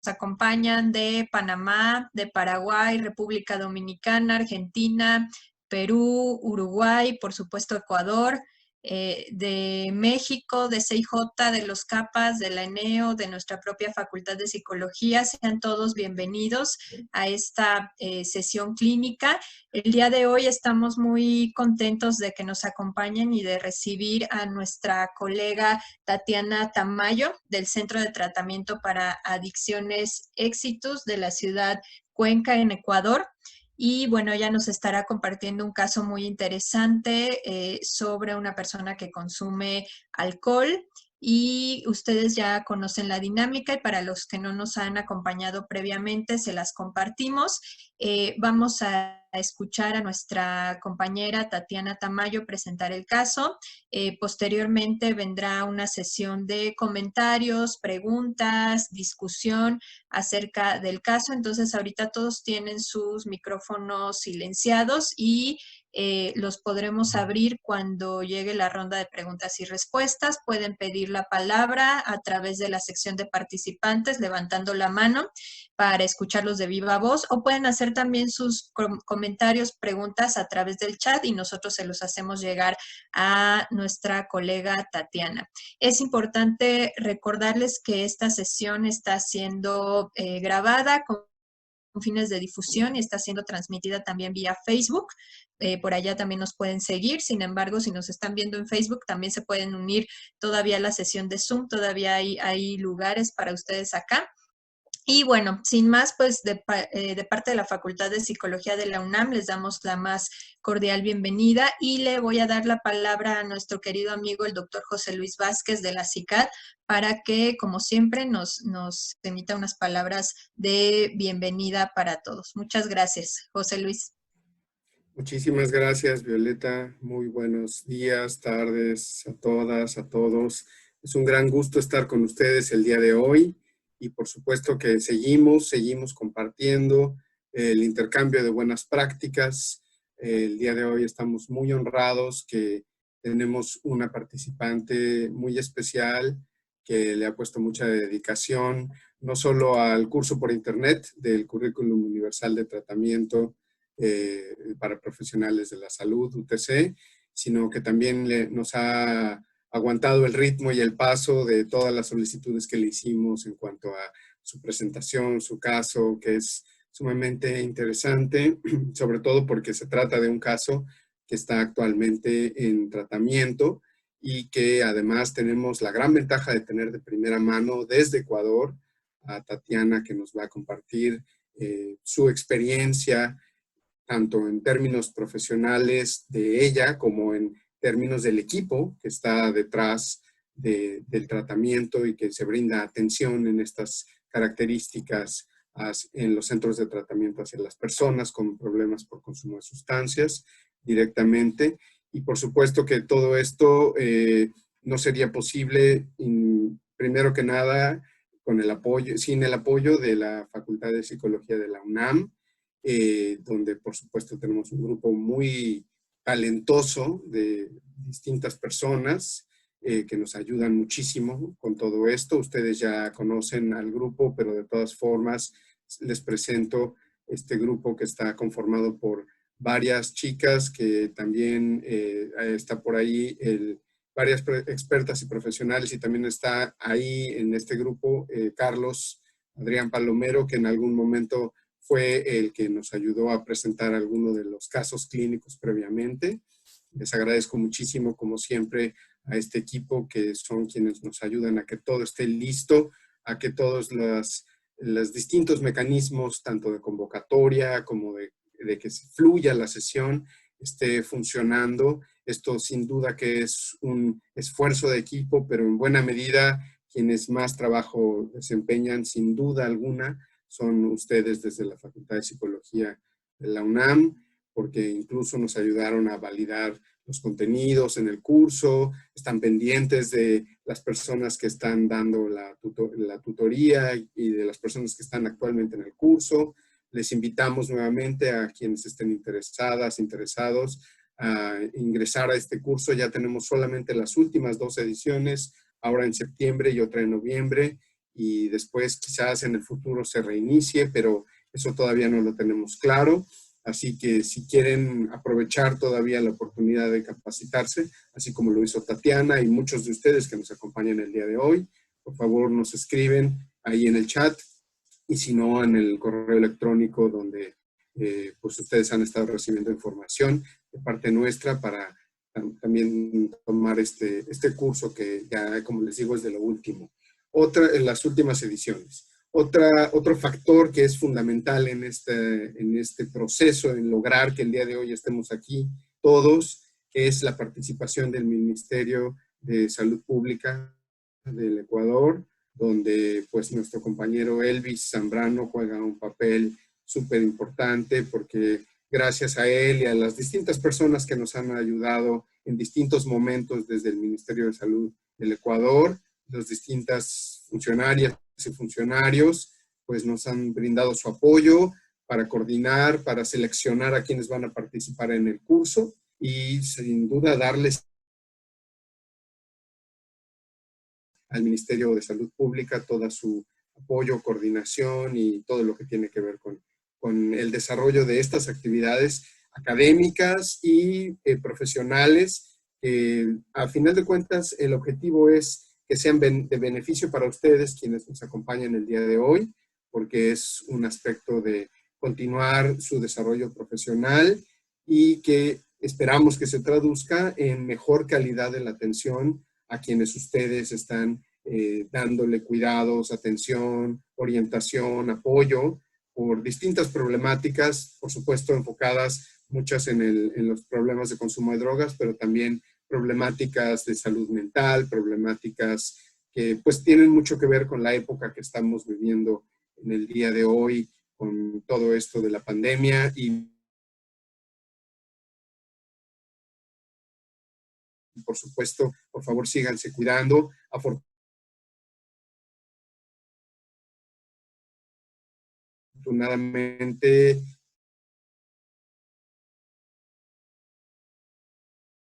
acompañan de Panamá, de Paraguay, República Dominicana, Argentina, Perú, Uruguay, por supuesto Ecuador, de México, de CIJ, de los CAPAS, de la ENEO, de nuestra propia Facultad de Psicología. Sean todos bienvenidos a esta sesión clínica. El día de hoy estamos muy contentos de que nos acompañen y de recibir a nuestra colega Tatiana Tamayo del Centro de Tratamiento para Adicciones Éxitos de la ciudad Cuenca, en Ecuador. Y bueno, ella nos estará compartiendo un caso muy interesante sobre una persona que consume alcohol. Y ustedes ya conocen la dinámica, y para los que no nos han acompañado previamente se las compartimos. Vamos a escuchar a nuestra compañera Tatiana Tamayo presentar el caso. Posteriormente vendrá una sesión de comentarios, preguntas, discusión acerca del caso. Entonces ahorita todos tienen sus micrófonos silenciados y los podremos abrir cuando llegue la ronda de preguntas y respuestas. Pueden pedir la palabra a través de la sección de participantes levantando la mano para escucharlos de viva voz, o pueden hacer también sus comentarios, preguntas a través del chat y nosotros se los hacemos llegar a nuestra colega Tatiana. Es importante recordarles que esta sesión está siendo grabada con fines de difusión y está siendo transmitida también vía Facebook. Por allá también nos pueden seguir. Sin embargo, si nos están viendo en Facebook, también se pueden unir todavía a la sesión de Zoom. Todavía hay lugares para ustedes acá. Y bueno, sin más, pues de parte de la Facultad de Psicología de la UNAM les damos la más cordial bienvenida y le voy a dar la palabra a nuestro querido amigo el doctor José Luis Vázquez de la CICAD para que, como siempre, nos emita unas palabras de bienvenida para todos. Muchas gracias, José Luis. Muchísimas gracias, Violeta. Muy buenos días, tardes a todas, a todos. Es un gran gusto estar con ustedes el día de hoy y por supuesto que seguimos compartiendo el intercambio de buenas prácticas. El día de hoy estamos muy honrados que tenemos una participante muy especial que le ha puesto mucha dedicación, no solo al curso por internet del Currículum Universal de Tratamiento para Profesionales de la Salud, UTC, sino que también nos ha aguantado el ritmo y el paso de todas las solicitudes que le hicimos en cuanto a su presentación, su caso, que es sumamente interesante, sobre todo porque se trata de un caso que está actualmente en tratamiento y que además tenemos la gran ventaja de tener de primera mano desde Ecuador a Tatiana, que nos va a compartir su experiencia, tanto en términos profesionales de ella como en términos del equipo que está detrás del tratamiento y que se brinda atención en estas características en los centros de tratamiento hacia las personas con problemas por consumo de sustancias directamente. Y por supuesto que todo esto no sería posible, primero que nada, sin el apoyo de la Facultad de Psicología de la UNAM, donde por supuesto tenemos un grupo muy talentoso de distintas personas que nos ayudan muchísimo con todo esto. Ustedes ya conocen al grupo, pero de todas formas les presento este grupo que está conformado por varias chicas que también está por ahí varias expertas y profesionales, y también está ahí en este grupo Carlos Adrián Palomero, que en algún momento fue el que nos ayudó a presentar algunos de los casos clínicos previamente. Les agradezco muchísimo, como siempre, a este equipo que son quienes nos ayudan a que todo esté listo, a que todos los distintos mecanismos, tanto de convocatoria como de que fluya la sesión, esté funcionando. Esto sin duda que es un esfuerzo de equipo, pero en buena medida quienes más trabajo desempeñan, sin duda alguna, son ustedes desde la Facultad de Psicología de la UNAM, porque incluso nos ayudaron a validar los contenidos en el curso, están pendientes de las personas que están dando la tutoría y de las personas que están actualmente en el curso. Les invitamos nuevamente a quienes estén interesados a ingresar a este curso. Ya tenemos solamente las últimas 2 ediciones, ahora en septiembre y otra en noviembre, y después quizás en el futuro se reinicie, pero eso todavía no lo tenemos claro. Así que si quieren aprovechar todavía la oportunidad de capacitarse, así como lo hizo Tatiana y muchos de ustedes que nos acompañan el día de hoy, por favor nos escriben ahí en el chat y si no en el correo electrónico donde pues ustedes han estado recibiendo información de parte nuestra para también tomar este curso que ya, como les digo, es de lo último. En las últimas ediciones. Otro factor que es fundamental en este proceso, en lograr que el día de hoy estemos aquí todos, es la participación del Ministerio de Salud Pública del Ecuador, donde pues nuestro compañero Elvis Zambrano juega un papel súper importante porque gracias a él y a las distintas personas que nos han ayudado en distintos momentos desde el Ministerio de Salud del Ecuador, las distintas funcionarias y funcionarios, pues nos han brindado su apoyo para coordinar, para seleccionar a quienes van a participar en el curso y sin duda darles al Ministerio de Salud Pública toda su apoyo, coordinación y todo lo que tiene que ver con el desarrollo de estas actividades académicas y profesionales. A final de cuentas, el objetivo es que sean de beneficio para ustedes quienes nos acompañan el día de hoy, porque es un aspecto de continuar su desarrollo profesional y que esperamos que se traduzca en mejor calidad de la atención a quienes ustedes están dándole cuidados, atención, orientación, apoyo por distintas problemáticas, por supuesto enfocadas muchas en los problemas de consumo de drogas, pero también problemáticas de salud mental, problemáticas que pues tienen mucho que ver con la época que estamos viviendo en el día de hoy, con todo esto de la pandemia y por supuesto, por favor síganse cuidando. Afortunadamente,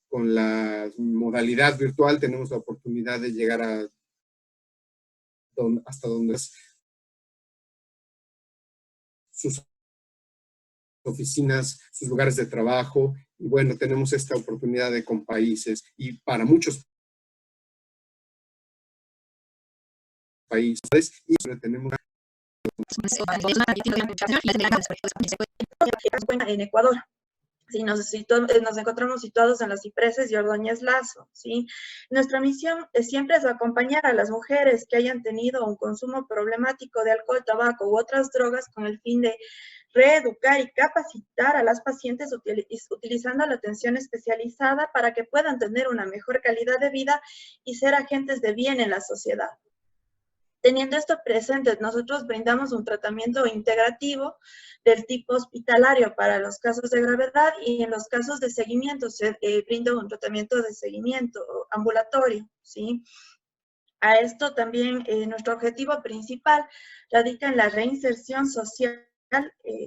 con la modalidad virtual tenemos la oportunidad de llegar hasta donde sus oficinas, sus lugares de trabajo, y bueno, tenemos esta oportunidad de con países, y para muchos países, y tenemos en Ecuador. Sí, nos encontramos situados en las Cipreses y Ordóñez Lazo, ¿sí? Nuestra misión siempre es acompañar a las mujeres que hayan tenido un consumo problemático de alcohol, tabaco u otras drogas con el fin de reeducar y capacitar a las pacientes utilizando la atención especializada para que puedan tener una mejor calidad de vida y ser agentes de bien en la sociedad. Teniendo esto presente, nosotros brindamos un tratamiento integrativo del tipo hospitalario para los casos de gravedad y en los casos de seguimiento se brinda un tratamiento de seguimiento ambulatorio, ¿sí? A esto también nuestro objetivo principal radica en la reinserción social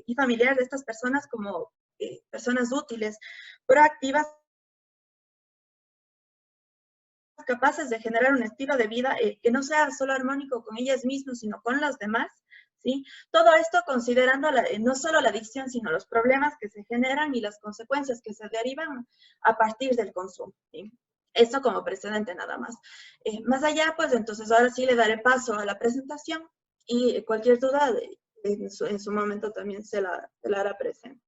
y familiar de estas personas como personas útiles, proactivas, capaces de generar un estilo de vida que no sea solo armónico con ellas mismas, sino con los demás, ¿sí? Todo esto considerando no solo la adicción, sino los problemas que se generan y las consecuencias que se derivan a partir del consumo, ¿sí? Esto como precedente nada más. Más allá, pues entonces ahora sí le daré paso a la presentación y cualquier duda en su momento también se la hará presente.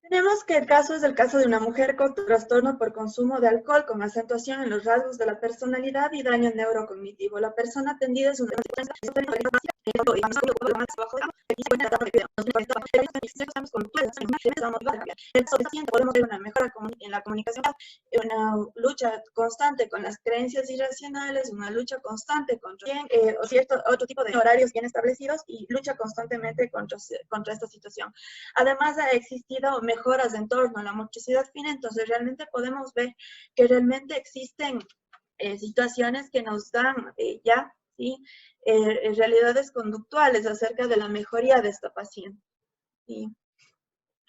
Tenemos que el caso es el caso de una mujer con trastorno por consumo de alcohol con acentuación en los rasgos de la personalidad y daño neurocognitivo. La persona atendida es una podemos ver una mejora en la comunicación, una lucha constante con las creencias irracionales, una lucha constante contra otro tipo de horarios bien establecidos y lucha constantemente contra esta situación. Además, ha existido mejoras en torno a la motricidad fina, entonces realmente podemos ver que realmente existen situaciones que nos dan ya, ¿sí? Realidades conductuales acerca de la mejoría de esta paciente. ¿Sí?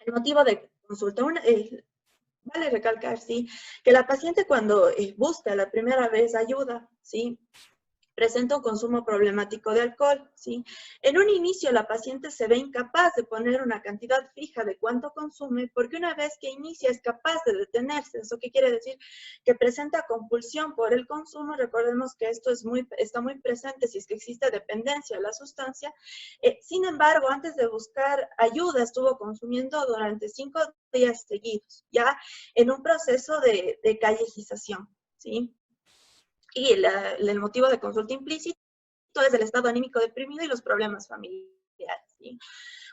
El motivo de consulta, vale recalcar, ¿sí? Que la paciente cuando busca la primera vez ayuda, ¿sí? presenta un consumo problemático de alcohol, ¿sí? En un inicio la paciente se ve incapaz de poner una cantidad fija de cuánto consume, porque una vez que inicia es capaz de detenerse. ¿Eso qué quiere decir? Que presenta compulsión por el consumo. Recordemos que esto está muy presente si es que existe dependencia a la sustancia. Sin embargo, antes de buscar ayuda, estuvo consumiendo durante 5 días seguidos, ya en un proceso de callejización, ¿sí? Y el motivo de consulta implícito es el estado anímico deprimido y los problemas familiares, ¿sí?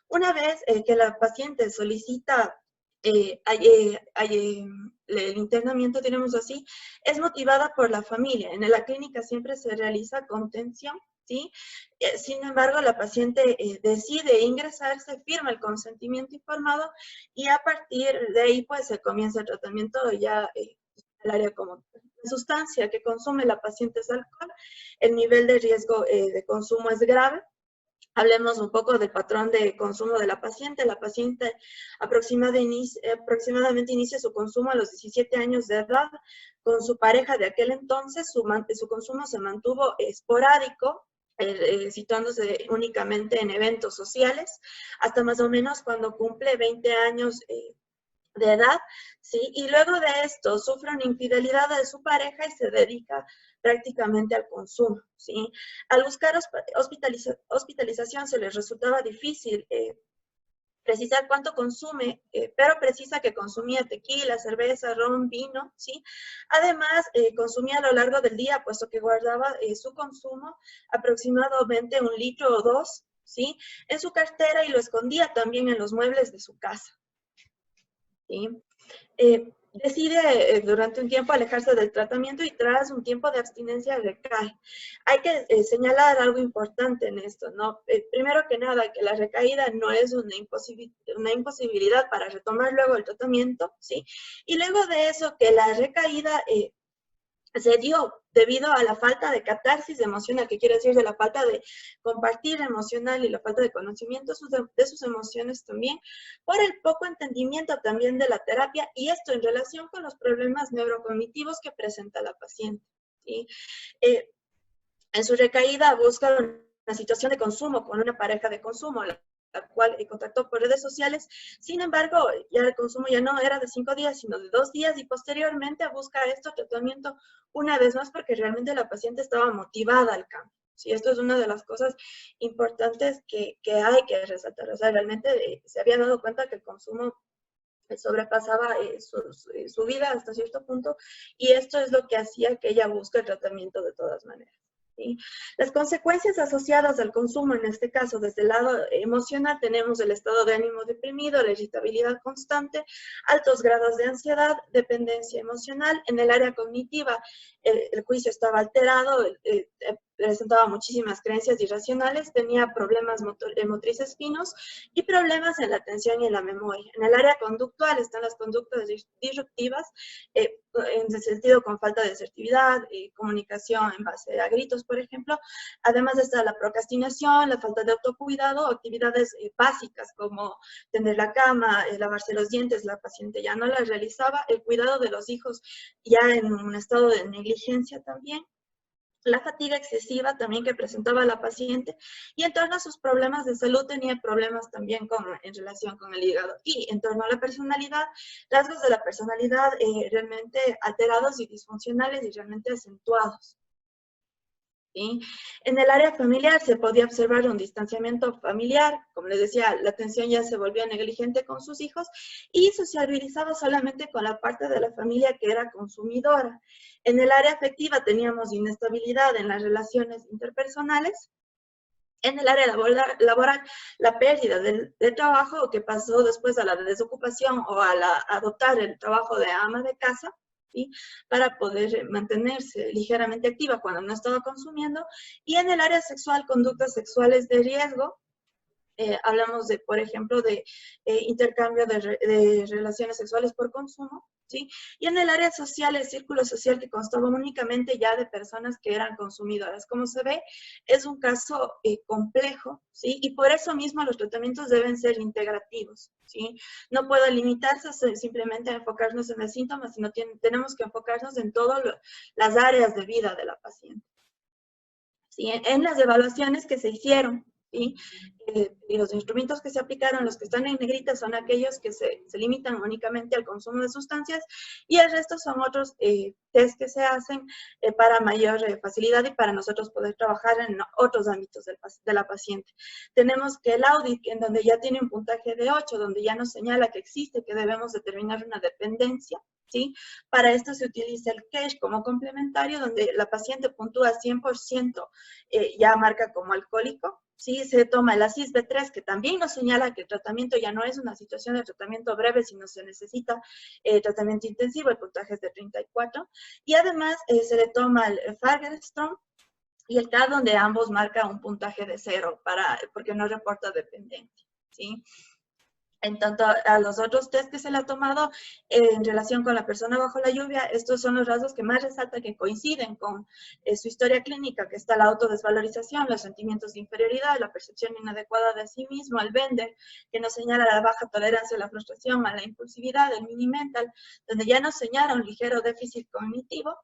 Una vez que la paciente solicita el internamiento, tenemos así, es motivada por la familia. En la clínica siempre se realiza contención, ¿sí? Sin embargo, la paciente decide ingresarse, firma el consentimiento informado y a partir de ahí pues se comienza el tratamiento ya en el área común. La sustancia que consume la paciente es alcohol, el nivel de riesgo de consumo es grave. Hablemos un poco del patrón de consumo de la paciente. La paciente aproximadamente inicia su consumo a los 17 años de edad. Con su pareja de aquel entonces, su consumo se mantuvo esporádico, situándose únicamente en eventos sociales, hasta más o menos cuando cumple 20 años de edad, ¿sí? Y luego de esto sufre una infidelidad de su pareja y se dedica prácticamente al consumo, ¿sí? Al buscar hospitalización se les resultaba difícil precisar cuánto consume, pero precisa que consumía tequila, cerveza, ron, vino, ¿sí? Además, consumía a lo largo del día, puesto que guardaba su consumo aproximadamente 1 litro o 2, ¿sí? En su cartera y lo escondía también en los muebles de su casa, ¿sí? Decide durante un tiempo alejarse del tratamiento y tras un tiempo de abstinencia recae. Hay que señalar algo importante en esto, ¿no? Primero que nada, que la recaída no es una imposibilidad para retomar luego el tratamiento, ¿sí? Y luego de eso, que la recaída se dio debido a la falta de catarsis emocional, que quiere decir de la falta de compartir emocional y la falta de conocimiento de sus emociones también, por el poco entendimiento también de la terapia, y esto en relación con los problemas neurocognitivos que presenta la paciente, ¿sí? En su recaída busca una situación de consumo con una pareja de consumo, la cual contactó por redes sociales. Sin embargo, ya el consumo ya no era de 5 días, sino de 2 días, y posteriormente busca tratamiento una vez más porque realmente la paciente estaba motivada al cambio. Sí, esto es una de las cosas importantes que hay que resaltar. O sea, realmente se había dado cuenta que el consumo sobrepasaba su vida hasta cierto punto, y esto es lo que hacía que ella busque el tratamiento de todas maneras. ¿Sí? Las consecuencias asociadas al consumo, en este caso, desde el lado emocional, tenemos el estado de ánimo deprimido, la irritabilidad constante, altos grados de ansiedad, dependencia emocional. En el área cognitiva, el juicio estaba alterado, presentaba muchísimas creencias irracionales, tenía problemas motrices finos y problemas en la atención y en la memoria. En el área conductual están las conductas disruptivas, en el sentido con falta de asertividad, comunicación en base a gritos, por ejemplo. Además está la procrastinación, la falta de autocuidado, actividades básicas como tender la cama, lavarse los dientes, la paciente ya no las realizaba, el cuidado de los hijos ya en un estado de negligencia también. La fatiga excesiva también que presentaba la paciente, y en torno a sus problemas de salud tenía problemas también en relación con el hígado. Y en torno a la personalidad, rasgos de la personalidad realmente alterados y disfuncionales y realmente acentuados. ¿Sí? En el área familiar se podía observar un distanciamiento familiar, como les decía, la atención ya se volvió negligente con sus hijos y sociabilizaba solamente con la parte de la familia que era consumidora. En el área afectiva teníamos inestabilidad en las relaciones interpersonales. En el área laboral, la pérdida del trabajo, que pasó después a la desocupación o a adoptar el trabajo de ama de casa, ¿sí? Para poder mantenerse ligeramente activa cuando no estaba consumiendo. Y en el área sexual, conductas sexuales de riesgo. Hablamos de, por ejemplo, de intercambio de relaciones sexuales por consumo, ¿sí? Y en el área social, el círculo social que constaba únicamente ya de personas que eran consumidoras. Como se ve, es un caso complejo, ¿sí? Y por eso mismo los tratamientos deben ser integrativos, ¿sí? No puede limitarse simplemente a enfocarnos en el síntoma, sino tenemos que enfocarnos en todas las áreas de vida de la paciente. ¿sí? En las evaluaciones que se hicieron, ¿sí? Y los instrumentos que se aplicaron, los que están en negrita, son aquellos que se limitan únicamente al consumo de sustancias, y el resto son otros test que se hacen para mayor facilidad y para nosotros poder trabajar en otros ámbitos de la paciente. Tenemos que el audit, en donde ya tiene un puntaje de 8, donde ya nos señala que existe, que debemos determinar una dependencia, ¿sí? Para esto se utiliza el CASH como complementario, donde la paciente puntúa 100%, ya marca como alcohólico, ¿sí? Se toma el ACIS-B3, que también nos señala que el tratamiento ya no es una situación de tratamiento breve, sino se necesita tratamiento intensivo, el puntaje es de 34, y además se le toma el Fagerström y el CAD, donde ambos marcan un puntaje de 0, porque no reporta dependencia, ¿sí? En tanto a los otros test que se le ha tomado en relación con la persona bajo la lluvia, estos son los rasgos que más resalta que coinciden con su historia clínica, que está la autodesvalorización, los sentimientos de inferioridad, la percepción inadecuada de sí mismo, el Bender, que nos señala la baja tolerancia a la frustración, a la impulsividad, el Mini-Mental, donde ya nos señala un ligero déficit cognitivo,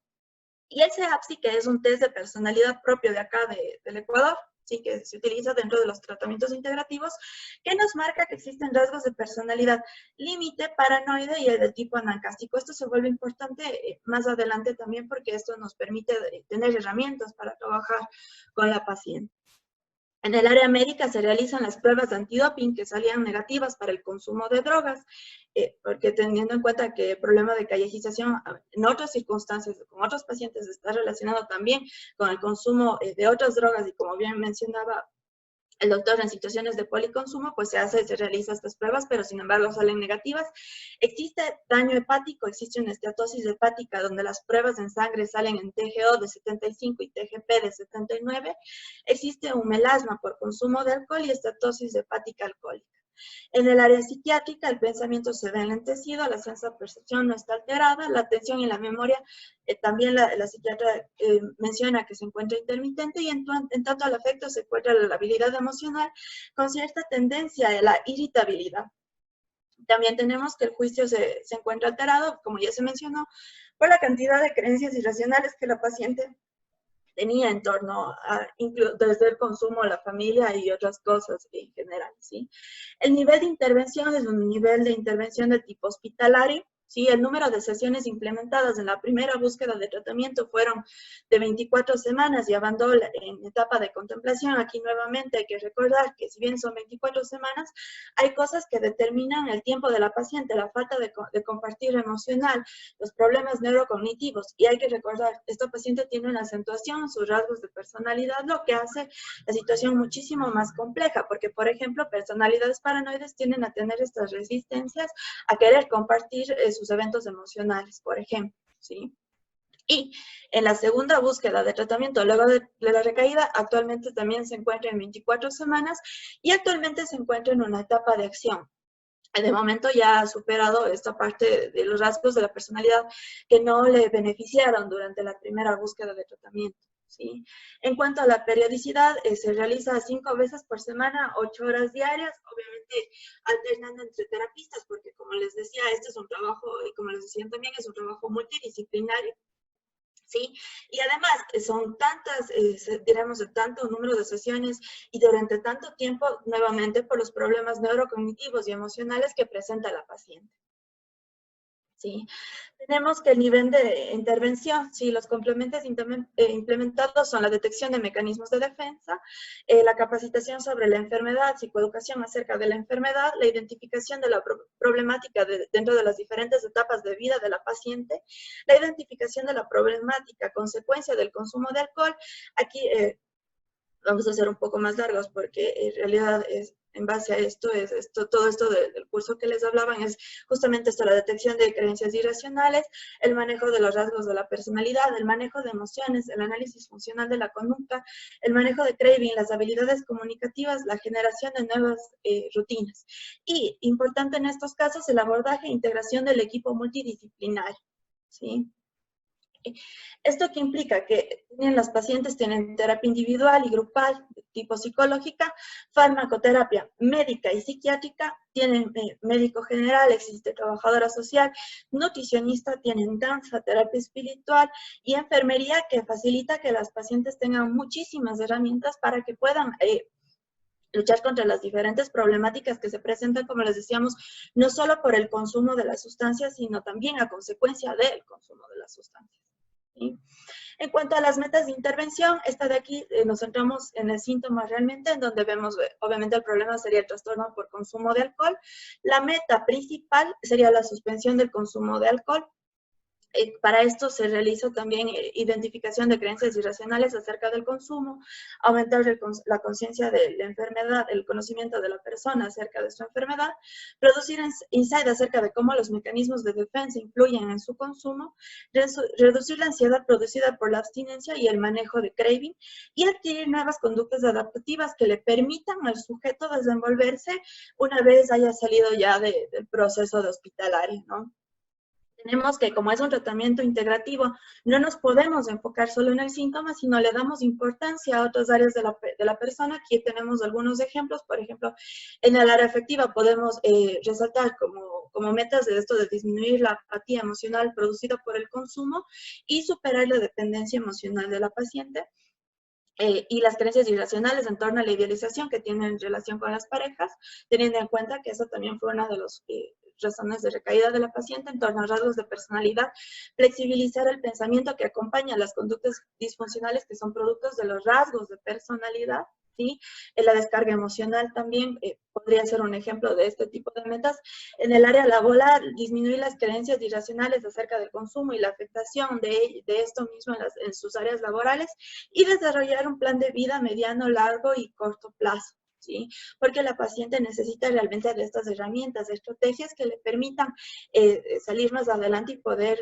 y el CEAPSI, que es un test de personalidad propio de acá del Ecuador, ¿sí? Que se utiliza dentro de los tratamientos integrativos, que nos marca que existen rasgos de personalidad límite, paranoide y de tipo anancástico. Esto se vuelve importante más adelante también, porque esto nos permite tener herramientas para trabajar con la paciente. En el área médica se realizan las pruebas de antidoping que salían negativas para el consumo de drogas, porque teniendo en cuenta que el problema de callejización en otras circunstancias, con otros pacientes, está relacionado también con el consumo de otras drogas, y como bien mencionaba el doctor, en situaciones de policonsumo, pues se realiza estas pruebas, pero sin embargo salen negativas. Existe daño hepático, existe una esteatosis hepática, donde las pruebas en sangre salen en TGO de 75 y TGP de 79. Existe un melasma por consumo de alcohol y estatosis hepática alcohólica. En el área psiquiátrica, el pensamiento se ve enlentecido, la sensa-percepción no está alterada, la atención y la memoria, también la psiquiatra menciona que se encuentra intermitente, y en tanto al afecto se encuentra la habilidad emocional con cierta tendencia a la irritabilidad. También tenemos que el juicio se encuentra alterado, como ya se mencionó, por la cantidad de creencias irracionales que la paciente tenía en torno a, desde el consumo, la familia y otras cosas en general, ¿sí? El nivel de intervención es un nivel de intervención de tipo hospitalario, ¿sí? El número de sesiones implementadas en la primera búsqueda de tratamiento fueron de 24 semanas, y avanzó en etapa de contemplación. Aquí nuevamente hay que recordar que si bien son 24 semanas, hay cosas que determinan el tiempo de la paciente, la falta de compartir emocional, los problemas neurocognitivos, y hay que recordar, esta paciente tiene una acentuación en sus rasgos de personalidad, lo que hace la situación muchísimo más compleja, porque, por ejemplo, personalidades paranoides tienden a tener estas resistencias a querer compartir sus eventos emocionales, por ejemplo, ¿sí? Y en la segunda búsqueda de tratamiento luego de la recaída, actualmente también se encuentra en 24 semanas, y actualmente se encuentra en una etapa de acción. De momento ya ha superado esta parte de los rasgos de la personalidad que no le beneficiaron durante la primera búsqueda de tratamiento, ¿sí? En cuanto a la periodicidad, se realiza 5 veces por semana, 8 horas diarias, obviamente alternando entre terapistas, porque como les decía, este es un trabajo, y como les decía también, es un trabajo multidisciplinario, ¿sí? Y además son tantas, diremos, de tanto número de sesiones y durante tanto tiempo, nuevamente por los problemas neurocognitivos y emocionales que presenta la paciente, ¿sí? Tenemos que el nivel de intervención, ¿sí? Los complementos implementados son la detección de mecanismos de defensa, la capacitación sobre la enfermedad, psicoeducación acerca de la enfermedad, la identificación de la problemática dentro de las diferentes etapas de vida de la paciente, la identificación de la problemática consecuencia del consumo de alcohol. Aquí vamos a ser un poco más largos, porque en realidad es en base a todo esto del curso que les hablaban, es justamente esto: la detección de creencias irracionales, el manejo de los rasgos de la personalidad, el manejo de emociones, el análisis funcional de la conducta, el manejo de craving, las habilidades comunicativas, la generación de nuevas rutinas. Y importante en estos casos, el abordaje e integración del equipo multidisciplinario, ¿sí? ¿Esto qué implica? Que las pacientes tienen terapia individual y grupal de tipo psicológica, farmacoterapia médica y psiquiátrica, tienen médico general, existe trabajadora social, nutricionista, tienen danza, terapia espiritual y enfermería, que facilita que las pacientes tengan muchísimas herramientas para que puedan luchar contra las diferentes problemáticas que se presentan, como les decíamos, no solo por el consumo de las sustancias, sino también a consecuencia del consumo de las sustancias. ¿Sí? En cuanto a las metas de intervención, esta de aquí nos centramos en el síntoma realmente, en donde vemos, obviamente el problema sería el trastorno por consumo de alcohol. La meta principal sería la suspensión del consumo de alcohol. Para esto se realiza también identificación de creencias irracionales acerca del consumo, aumentar la conciencia de la enfermedad, el conocimiento de la persona acerca de su enfermedad, producir insight acerca de cómo los mecanismos de defensa influyen en su consumo, reducir la ansiedad producida por la abstinencia y el manejo de craving, y adquirir nuevas conductas adaptativas que le permitan al sujeto desenvolverse una vez haya salido ya del proceso de hospitalario, ¿no? Tenemos que, como es un tratamiento integrativo, no nos podemos enfocar solo en el síntoma, sino le damos importancia a otras áreas de la persona. Aquí tenemos algunos ejemplos. Por ejemplo, en el área afectiva podemos resaltar como metas de esto de disminuir la apatía emocional producida por el consumo y superar la dependencia emocional de la paciente. Y las creencias irracionales en torno a la idealización que tienen en relación con las parejas, teniendo en cuenta que eso también fue una de las razones de recaída de la paciente en torno a rasgos de personalidad, flexibilizar el pensamiento que acompaña las conductas disfuncionales que son productos de los rasgos de personalidad, ¿sí? La descarga emocional también podría ser un ejemplo de este tipo de metas. En el área laboral, disminuir las creencias irracionales acerca del consumo y la afectación de esto mismo en sus áreas laborales, y desarrollar un plan de vida mediano, largo y corto plazo. ¿Sí? Porque la paciente necesita realmente de estas herramientas, de estrategias que le permitan salir más adelante y poder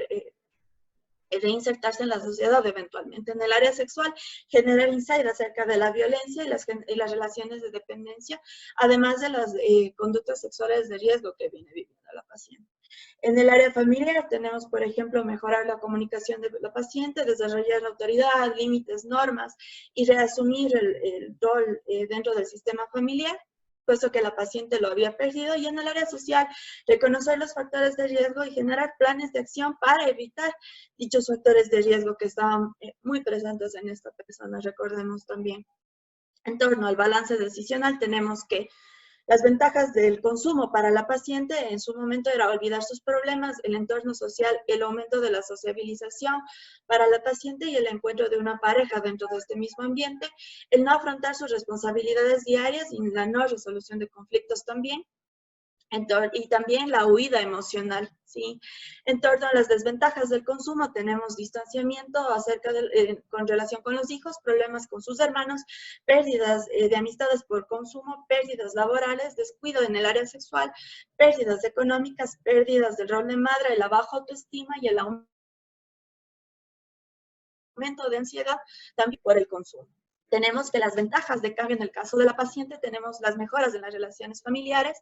reinsertarse en la sociedad eventualmente. En el área sexual, generar insight acerca de la violencia y las relaciones de dependencia, además de las conductas sexuales de riesgo que viene viviendo la paciente. En el área familiar tenemos, por ejemplo, mejorar la comunicación de la paciente, desarrollar la autoridad, límites, normas y reasumir el rol dentro del sistema familiar, puesto que la paciente lo había perdido. Y en el área social, reconocer los factores de riesgo y generar planes de acción para evitar dichos factores de riesgo que estaban muy presentes en esta persona. Recordemos también, en torno al balance decisional, tenemos que las ventajas del consumo para la paciente en su momento era olvidar sus problemas, el entorno social, el aumento de la sociabilización para la paciente y el encuentro de una pareja dentro de este mismo ambiente, el no afrontar sus responsabilidades diarias y la no resolución de conflictos también. Y también la huida emocional, ¿sí? En torno a las desventajas del consumo, tenemos distanciamiento con relación con los hijos, problemas con sus hermanos, pérdidas de amistades por consumo, pérdidas laborales, descuido en el área sexual, pérdidas económicas, pérdidas del rol de madre, la baja autoestima y el aumento de ansiedad también por el consumo. Tenemos que las ventajas de cambio en el caso de la paciente, tenemos las mejoras en las relaciones familiares,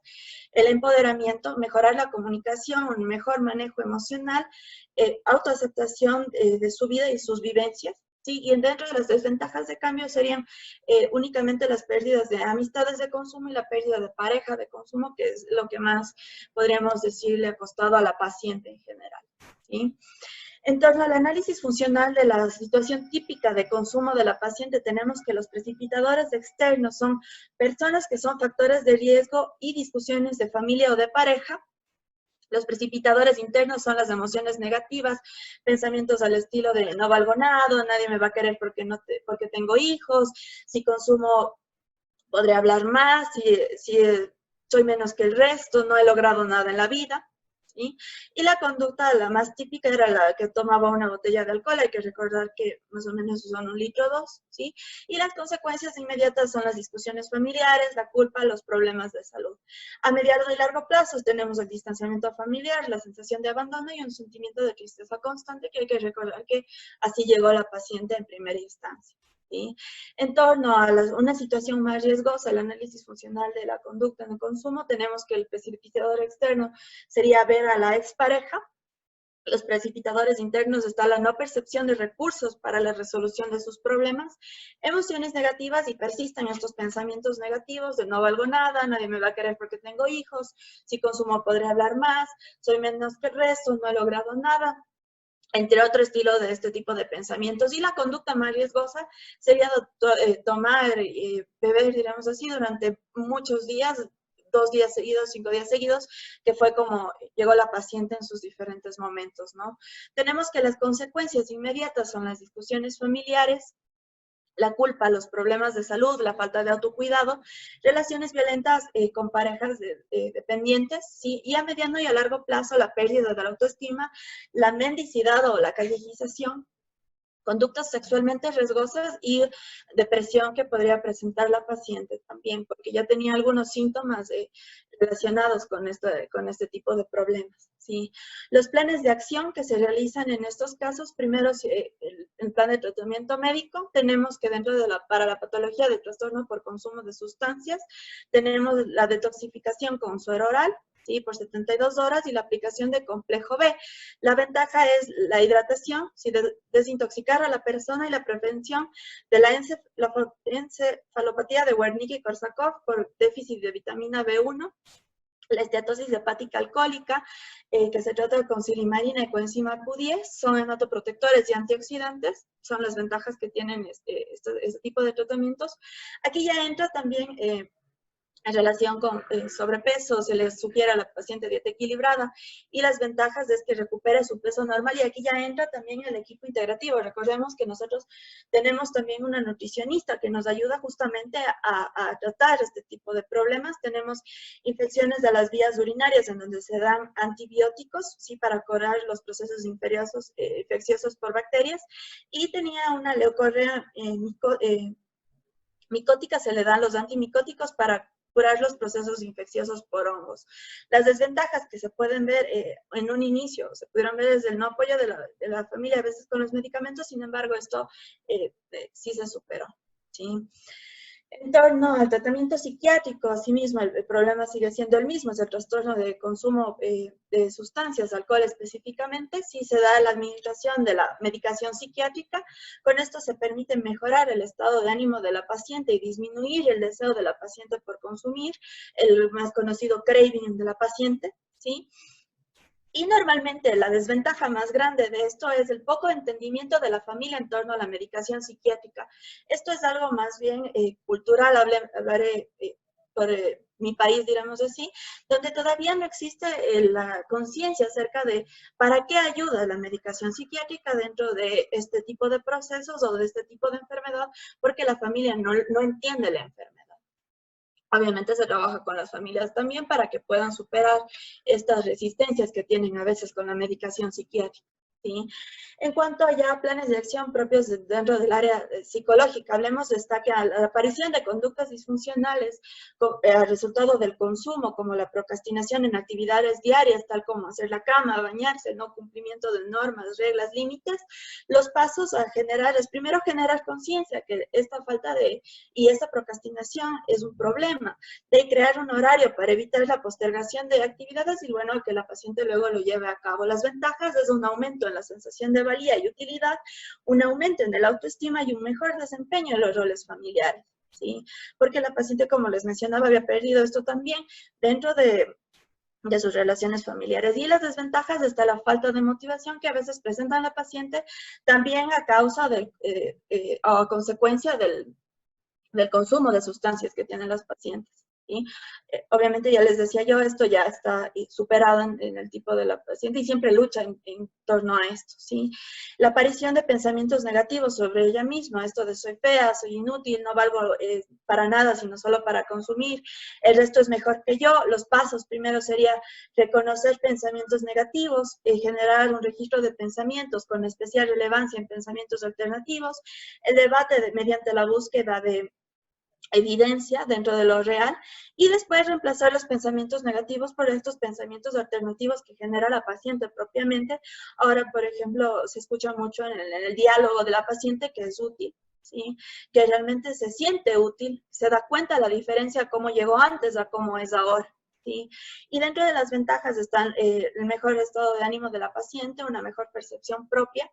el empoderamiento, mejorar la comunicación, un mejor manejo emocional, autoaceptación de su vida y sus vivencias, ¿sí? Y dentro de las desventajas de cambio serían únicamente las pérdidas de amistades de consumo y la pérdida de pareja de consumo, que es lo que más podríamos decir le ha costado a la paciente en general, ¿sí? En torno al análisis funcional de la situación típica de consumo de la paciente, tenemos que los precipitadores externos son personas que son factores de riesgo y discusiones de familia o de pareja. Los precipitadores internos son las emociones negativas, pensamientos al estilo de no valgo nada, nadie me va a querer porque tengo hijos, si consumo podré hablar más, si soy menos que el resto, no he logrado nada en la vida. ¿Sí? Y la conducta, la más típica, era la que tomaba una botella de alcohol. Hay que recordar que más o menos son 1 litro 2, ¿sí? Y las consecuencias inmediatas son las discusiones familiares, la culpa, los problemas de salud. A mediano y largo plazo tenemos el distanciamiento familiar, la sensación de abandono y un sentimiento de tristeza constante, que hay que recordar que así llegó la paciente en primera instancia. ¿Sí? En torno a una situación más riesgosa, el análisis funcional de la conducta en el consumo, tenemos que el precipitador externo sería ver a la expareja, Los precipitadores internos está la no percepción de recursos para la resolución de sus problemas, emociones negativas y persisten estos pensamientos negativos de no valgo nada, nadie me va a querer porque tengo hijos, si consumo podré hablar más, soy menos que el resto, no he logrado nada, entre otro estilo de este tipo de pensamientos. Y la conducta más riesgosa sería tomar, beber, digamos así, durante muchos días, 2 días seguidos, 5 días seguidos, que fue como llegó la paciente en sus diferentes momentos, ¿no? Tenemos que las consecuencias inmediatas son las discusiones familiares, la culpa, los problemas de salud, la falta de autocuidado, relaciones violentas con parejas dependientes, ¿sí? Y a mediano y a largo plazo la pérdida de la autoestima, la mendicidad o la callejización, conductas sexualmente riesgosas y depresión que podría presentar la paciente también, porque ya tenía algunos síntomas relacionados con este tipo de problemas. ¿Sí? Los planes de acción que se realizan en estos casos, primero el plan de tratamiento médico, tenemos que para la patología de trastorno por consumo de sustancias, tenemos la detoxificación con suero oral, ¿sí? Por 72 horas y la aplicación de complejo B. La ventaja es la hidratación, ¿sí? Desintoxicar a la persona y la prevención de la encefalopatía de Wernicke-Korsakoff por déficit de vitamina B1, la esteatosis hepática alcohólica, que se trata con silimarina y coenzima Q10, son hematoprotectores y antioxidantes, son las ventajas que tienen este tipo de tratamientos. Aquí ya entra también en relación con sobrepeso, se les sugiere a la paciente dieta equilibrada y las ventajas es que recupere su peso normal y aquí ya entra también el equipo integrativo. Recordemos que nosotros tenemos también una nutricionista que nos ayuda justamente a tratar este tipo de problemas. Tenemos infecciones de las vías urinarias en donde se dan antibióticos, ¿sí? Para curar los procesos infecciosos por bacterias y tenía una leucorrea micótica, se le dan los antimicóticos para curar los procesos infecciosos por hongos. Las desventajas que se pueden ver en un inicio, se pudieron ver desde el no apoyo de la familia, a veces con los medicamentos, sin embargo, esto sí se superó, ¿sí? En torno al tratamiento psiquiátrico, asimismo, el problema sigue siendo el mismo, es el trastorno de consumo de sustancias, alcohol específicamente, si se da la administración de la medicación psiquiátrica, con esto se permite mejorar el estado de ánimo de la paciente y disminuir el deseo de la paciente por consumir, el más conocido craving de la paciente, ¿sí? Y normalmente la desventaja más grande de esto es el poco entendimiento de la familia en torno a la medicación psiquiátrica. Esto es algo más bien cultural, hablaré por mi país, digamos así, donde todavía no existe la conciencia acerca de para qué ayuda la medicación psiquiátrica dentro de este tipo de procesos o de este tipo de enfermedad, porque la familia no entiende la enfermedad. Obviamente se trabaja con las familias también para que puedan superar estas resistencias que tienen a veces con la medicación psiquiátrica, ¿sí? En cuanto a ya planes de acción propios dentro del área psicológica, hablemos de la aparición de conductas disfuncionales al resultado del consumo, como la procrastinación en actividades diarias, tal como hacer la cama, bañarse, no cumplimiento de normas, reglas, límites. Los pasos a generar es primero generar conciencia que esta falta y esta procrastinación es un problema, de crear un horario para evitar la postergación de actividades y bueno, que la paciente luego lo lleve a cabo. Las ventajas es un aumento en la sensación de valía y utilidad, un aumento en el autoestima y un mejor desempeño en los roles familiares, ¿sí? Porque la paciente, como les mencionaba, había perdido esto también dentro de sus relaciones familiares. Y las desventajas está la falta de motivación que a veces presenta la paciente, también a causa o a consecuencia del consumo de sustancias que tienen los pacientes. ¿Sí? Obviamente ya les decía yo, esto ya está superado en el tipo de la paciente y siempre lucha en torno a esto, ¿sí? La aparición de pensamientos negativos sobre ella misma, esto de soy fea, soy inútil, no valgo para nada, sino solo para consumir, el resto es mejor que yo. Los pasos primero sería reconocer pensamientos negativos, generar un registro de pensamientos con especial relevancia en pensamientos alternativos, el debate mediante la búsqueda de evidencia dentro de lo real y después reemplazar los pensamientos negativos por estos pensamientos alternativos que genera la paciente propiamente. Ahora, por ejemplo, se escucha mucho en el diálogo de la paciente que es útil, ¿sí? Que realmente se siente útil, se da cuenta la diferencia cómo llegó antes a cómo es ahora. ¿sí? Y dentro de las ventajas están el mejor estado de ánimo de la paciente, una mejor percepción propia.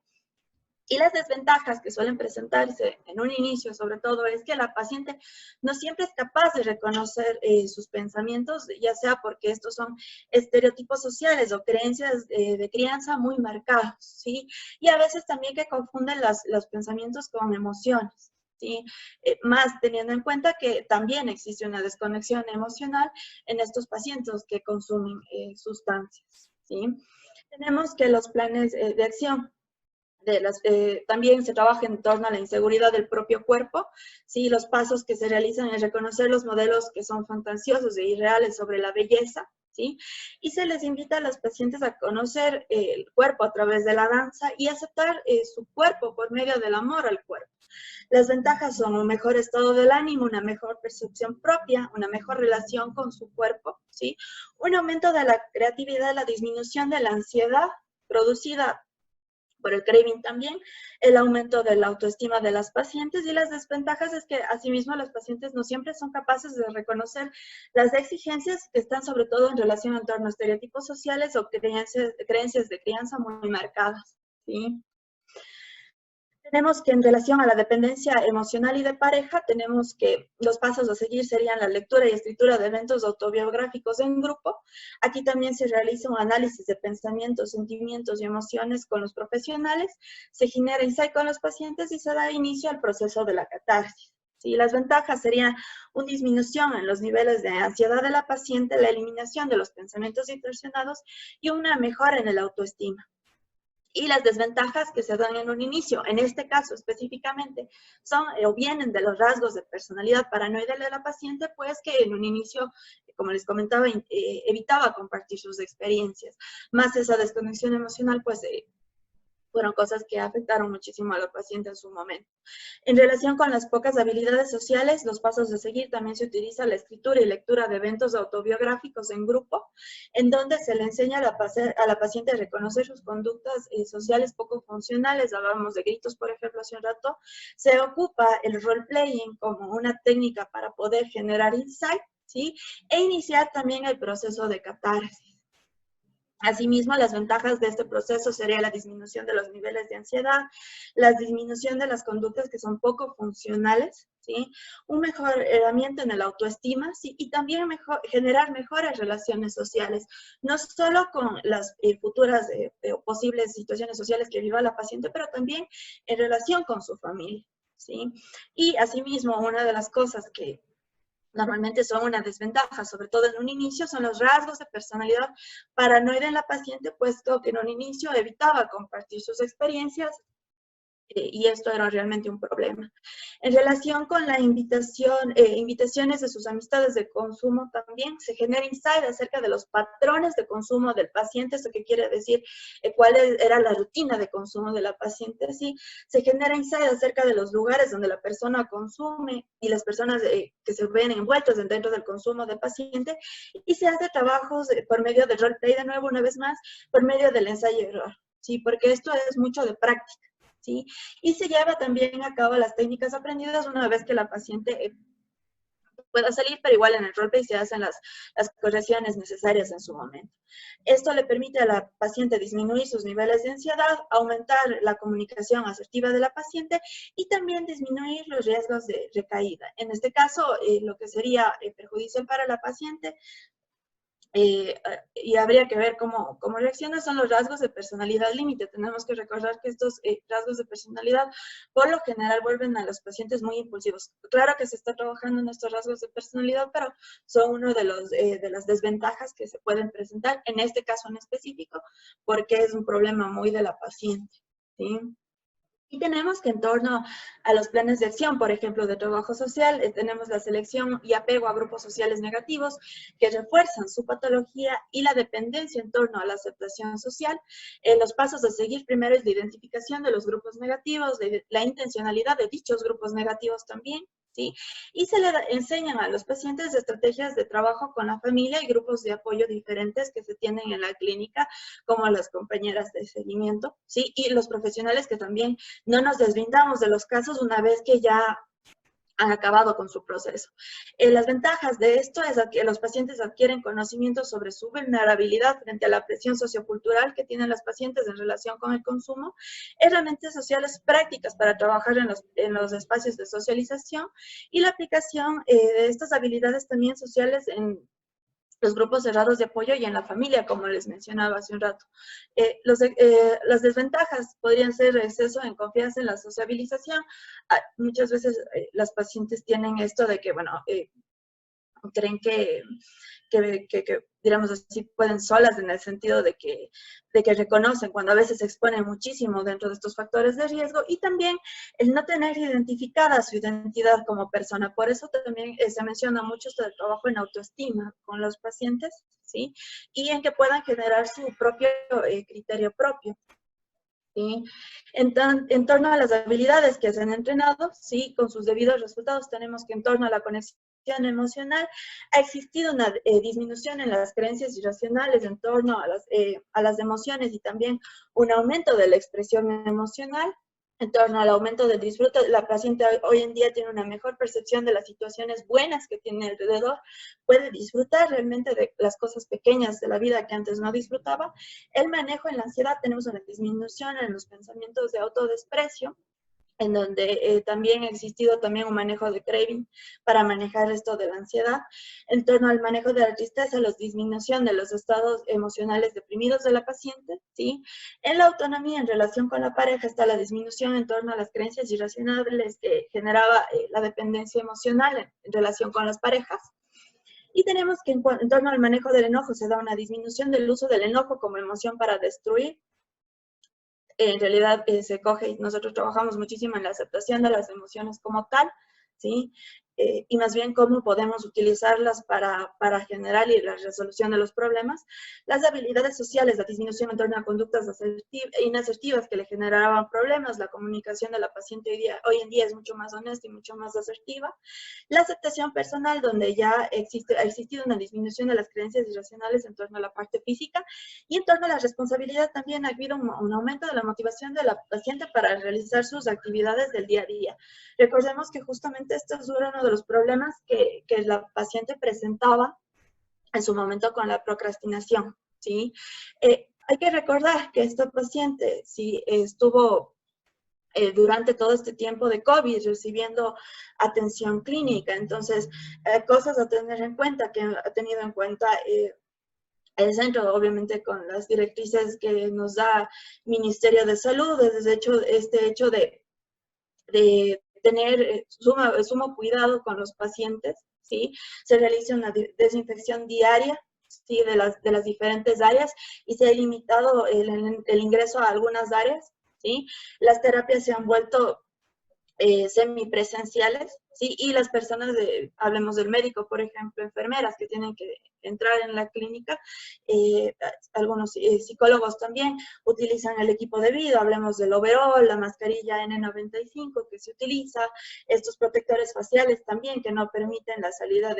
Y las desventajas que suelen presentarse en un inicio, sobre todo, es que la paciente no siempre es capaz de reconocer sus pensamientos, ya sea porque estos son estereotipos sociales o creencias de crianza muy marcados, ¿sí? Y a veces también que confunden los pensamientos con emociones, ¿sí? Más teniendo en cuenta que también existe una desconexión emocional en estos pacientes que consumen sustancias, ¿sí? Tenemos que los planes de acción también se trabaja en torno a la inseguridad del propio cuerpo, ¿sí? Los pasos que se realizan es reconocer los modelos que son fantasiosos e irreales sobre la belleza, ¿sí? Y se les invita a los pacientes a conocer el cuerpo a través de la danza y aceptar su cuerpo por medio del amor al cuerpo. Las ventajas son un mejor estado del ánimo, una mejor percepción propia, una mejor relación con su cuerpo, ¿sí? Un aumento de la creatividad, la disminución de la ansiedad producida por el craving también, el aumento de la autoestima de las pacientes, y las desventajas es que asimismo los pacientes no siempre son capaces de reconocer las exigencias que están sobre todo en relación en torno a estereotipos sociales o creencias de crianza muy marcadas, ¿sí? Tenemos que en relación a la dependencia emocional y de pareja, tenemos que los pasos a seguir serían la lectura y escritura de eventos autobiográficos en grupo. Aquí también se realiza un análisis de pensamientos, sentimientos y emociones con los profesionales, se genera insight con los pacientes y se da inicio al proceso de la catarsis. ¿Sí? Las ventajas serían una disminución en los niveles de ansiedad de la paciente, la eliminación de los pensamientos distorsionados y una mejora en el autoestima. Y las desventajas que se dan en un inicio, en este caso específicamente, son o vienen de los rasgos de personalidad paranoide de la paciente, pues que en un inicio, como les comentaba, evitaba compartir sus experiencias. Más esa desconexión emocional, pues fueron cosas que afectaron muchísimo a la paciente en su momento. En relación con las pocas habilidades sociales, los pasos a seguir también se utiliza la escritura y lectura de eventos autobiográficos en grupo, en donde se le enseña a la paciente a reconocer sus conductas sociales poco funcionales. Hablábamos de gritos, por ejemplo, hace un rato. Se ocupa el role-playing como una técnica para poder generar insight, ¿sí? E iniciar también el proceso de catarsis. Asimismo, las ventajas de este proceso sería la disminución de los niveles de ansiedad, la disminución de las conductas que son poco funcionales, ¿sí? Un mejoramiento en el autoestima, ¿sí? Y también generar mejores relaciones sociales, no solo con las futuras posibles situaciones sociales que viva la paciente, pero también en relación con su familia, ¿sí? Y asimismo, una de las cosas que normalmente son una desventaja, sobre todo en un inicio, son los rasgos de personalidad paranoide en la paciente, puesto que en un inicio evitaba compartir sus experiencias y esto era realmente un problema. En relación con la invitaciones de sus amistades de consumo también, se genera insight acerca de los patrones de consumo del paciente, esto que quiere decir cuál era la rutina de consumo de la paciente, ¿sí? Se genera insight acerca de los lugares donde la persona consume y las personas que se ven envueltas dentro del consumo del paciente, y se hace trabajos por medio del roleplay, de nuevo, una vez más, por medio del ensayo y error, ¿sí? Porque esto es mucho de práctica, ¿sí? Y se lleva también a cabo las técnicas aprendidas una vez que la paciente pueda salir, pero igual en el roleplay se hacen las correcciones necesarias en su momento. Esto le permite a la paciente disminuir sus niveles de ansiedad, aumentar la comunicación asertiva de la paciente y también disminuir los riesgos de recaída. En este caso, lo que sería perjudicial para la paciente y habría que ver cómo reacciona, son los rasgos de personalidad límite. Tenemos que recordar que estos rasgos de personalidad por lo general vuelven a los pacientes muy impulsivos. Claro que se está trabajando en estos rasgos de personalidad, pero son uno de las desventajas que se pueden presentar en este caso en específico, porque es un problema muy de la paciente, ¿sí? Y tenemos que en torno a los planes de acción, por ejemplo, de trabajo social, tenemos la selección y apego a grupos sociales negativos que refuerzan su patología y la dependencia en torno a la aceptación social. Los pasos a seguir primero es la identificación de los grupos negativos, la intencionalidad de dichos grupos negativos también, ¿sí? Y se le enseñan a los pacientes estrategias de trabajo con la familia y grupos de apoyo diferentes que se tienen en la clínica, como las compañeras de seguimiento, ¿sí? Y los profesionales que también no nos deslindamos de los casos una vez que ya han acabado con su proceso. Las ventajas de esto es que los pacientes adquieren conocimiento sobre su vulnerabilidad frente a la presión sociocultural que tienen las pacientes en relación con el consumo, herramientas sociales prácticas para trabajar en los espacios de socialización y la aplicación de estas habilidades también sociales en los grupos cerrados de apoyo y en la familia, como les mencionaba hace un rato. Las desventajas podrían ser exceso en confianza en la sociabilización. Muchas veces las pacientes tienen esto de que, bueno, creen que digamos así, pueden solas en el sentido de que reconocen cuando a veces se exponen muchísimo dentro de estos factores de riesgo y también el no tener identificada su identidad como persona. Por eso también se menciona mucho esto del trabajo en autoestima con los pacientes, ¿sí? Y en que puedan generar su propio criterio propio. ¿Sí? En torno a las habilidades que se han entrenado, sí, con sus debidos resultados, tenemos que en torno a la conexión emocional ha existido una disminución en las creencias irracionales en torno a las emociones y también un aumento de la expresión emocional. En torno al aumento del disfrute, la paciente hoy en día tiene una mejor percepción de las situaciones buenas que tiene alrededor, puede disfrutar realmente de las cosas pequeñas de la vida que antes no disfrutaba. El manejo en la ansiedad, tenemos una disminución en los pensamientos de autodesprecio, en donde también ha existido también un manejo de craving para manejar esto de la ansiedad. En torno al manejo de la tristeza, la disminución de los estados emocionales deprimidos de la paciente, ¿sí? En la autonomía en relación con la pareja está la disminución en torno a las creencias irracionales que generaba la dependencia emocional en relación con las parejas. Y tenemos que en torno al manejo del enojo se da una disminución del uso del enojo como emoción para destruir. En realidad se coge y nosotros trabajamos muchísimo en la aceptación de las emociones como tal, ¿sí? Y más bien cómo podemos utilizarlas para generar y la resolución de los problemas. Las habilidades sociales, la disminución en torno a conductas inasertivas que le generaban problemas, la comunicación de la paciente hoy en día es mucho más honesta y mucho más asertiva. La aceptación personal, donde ya ha existido una disminución de las creencias irracionales en torno a la parte física y en torno a la responsabilidad también ha habido un aumento de la motivación de la paciente para realizar sus actividades del día a día. Recordemos que justamente esto es uno de los problemas que la paciente presentaba en su momento con la procrastinación, ¿sí? Hay que recordar que esta paciente, si estuvo durante todo este tiempo de COVID recibiendo atención clínica, entonces cosas a tener en cuenta, que ha tenido en cuenta el centro, obviamente con las directrices que nos da Ministerio de Salud, desde este hecho de tener sumo cuidado con los pacientes, ¿sí? Se realiza una desinfección diaria, ¿sí? de las diferentes áreas y se ha limitado el ingreso a algunas áreas, ¿sí? Las terapias se han vuelto semipresenciales, ¿sí? Y las personas, hablemos del médico, por ejemplo, enfermeras que tienen que entrar en la clínica, algunos psicólogos también utilizan el equipo de vida, hablemos del overol, la mascarilla N95 que se utiliza, estos protectores faciales también que no permiten la salida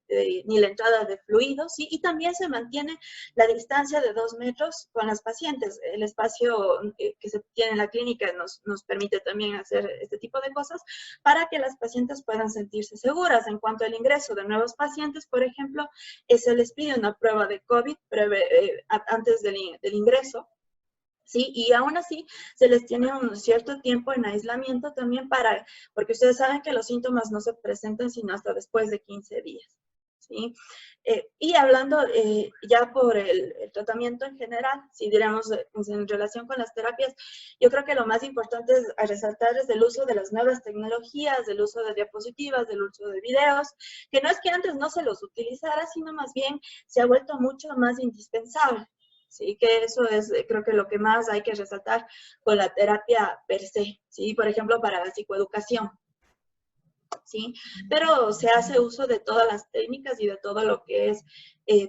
ni la entrada de fluidos, ¿sí? Y también se mantiene la distancia de 2 metros con las pacientes. El espacio que se tiene en la clínica nos permite también hacer este tipo de cosas para que las pacientes puedan sentirse seguras. En cuanto al ingreso de nuevos pacientes, por ejemplo, se les pide una prueba de COVID antes del ingreso, ¿sí? Y aún así se les tiene un cierto tiempo en aislamiento también porque ustedes saben que los síntomas no se presentan sino hasta después de 15 días, ¿sí? Y hablando ya por el tratamiento en general, si diríamos en relación con las terapias, yo creo que lo más importante a resaltar es el uso de las nuevas tecnologías, del uso de diapositivas, del uso de videos, que no es que antes no se los utilizara, sino más bien se ha vuelto mucho más indispensable. Sí, que eso es, creo que lo que más hay que resaltar con la terapia per se, ¿sí? Por ejemplo, para la psicoeducación, ¿sí? Pero se hace uso de todas las técnicas y de todo lo que es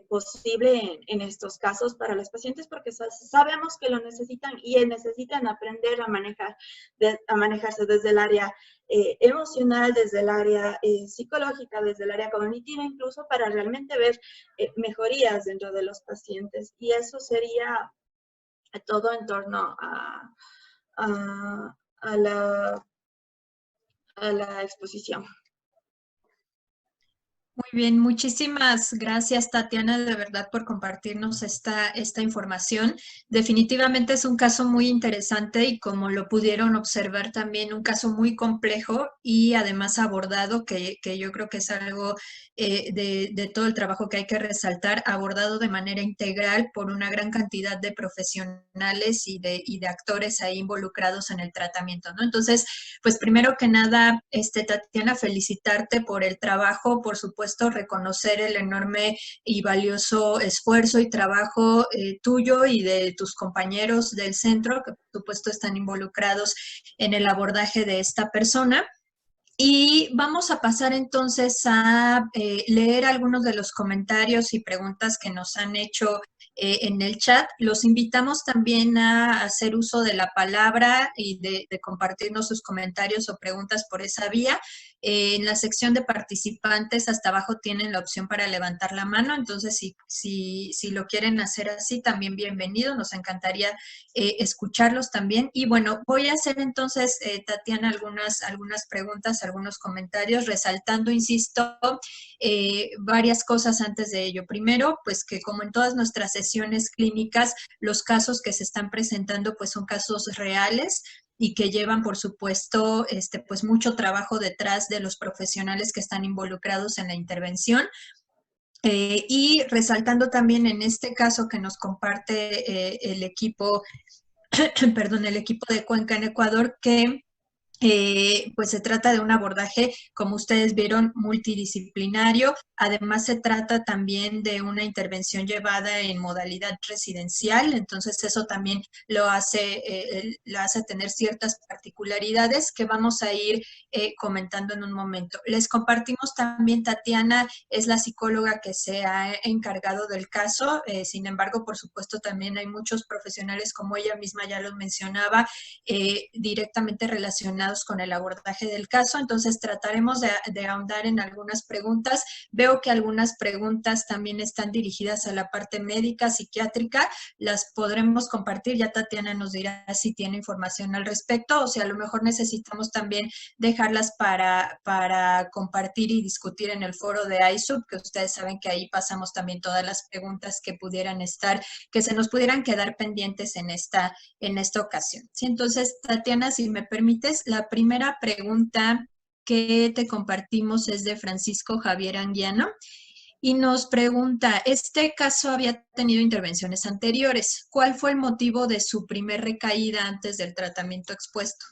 posible en estos casos para los pacientes porque sabemos que lo necesitan y necesitan aprender a manejarse desde el área emocional, desde el área psicológica, desde el área cognitiva, incluso para realmente ver mejorías dentro de los pacientes. Y eso sería todo en torno a la exposición. Muy bien, muchísimas gracias, Tatiana, de verdad por compartirnos esta información. Definitivamente es un caso muy interesante y como lo pudieron observar también, un caso muy complejo y además abordado, que yo creo que es algo de todo el trabajo que hay que resaltar, abordado de manera integral por una gran cantidad de profesionales y de actores ahí involucrados en el tratamiento, ¿no? Entonces, pues primero que nada, Tatiana, felicitarte por el trabajo, por supuesto, reconocer el enorme y valioso esfuerzo y trabajo tuyo y de tus compañeros del centro, que por supuesto están involucrados en el abordaje de esta persona. Y vamos a pasar entonces a leer algunos de los comentarios y preguntas que nos han hecho en el chat. Los invitamos también a hacer uso de la palabra y de compartirnos sus comentarios o preguntas por esa vía. En la sección de participantes, hasta abajo tienen la opción para levantar la mano, entonces si lo quieren hacer así, también bienvenido, nos encantaría escucharlos también. Y bueno, voy a hacer entonces, Tatiana, algunas preguntas, algunos comentarios, resaltando, insisto, varias cosas antes de ello. Primero, pues que como en todas nuestras sesiones clínicas, los casos que se están presentando pues son casos reales y que llevan, por supuesto, pues mucho trabajo detrás de los profesionales que están involucrados en la intervención. Y resaltando también en este caso que nos comparte el equipo, perdón, el equipo de Cuenca en Ecuador, que pues se trata de un abordaje, como ustedes vieron, multidisciplinario. Además, se trata también de una intervención llevada en modalidad residencial, entonces eso también lo hace tener ciertas particularidades que vamos a ir comentando en un momento. Les compartimos también, Tatiana es la psicóloga que se ha encargado del caso, sin embargo, por supuesto, también hay muchos profesionales, como ella misma ya lo mencionaba, directamente relacionados con el abordaje del caso, entonces trataremos de ahondar en algunas preguntas. Veo que algunas preguntas también están dirigidas a la parte médica, psiquiátrica, las podremos compartir, ya Tatiana nos dirá si tiene información al respecto o si a lo mejor necesitamos también dejarlas para compartir y discutir en el foro de ISUB, que ustedes saben que ahí pasamos también todas las preguntas que pudieran estar, que se nos pudieran quedar pendientes en esta ocasión. ¿Sí? Entonces, Tatiana, si me permites, la primera pregunta que te compartimos es de Francisco Javier Anguiano y nos pregunta, este caso había tenido intervenciones anteriores. ¿Cuál fue el motivo de su primer recaída antes del tratamiento expuesto?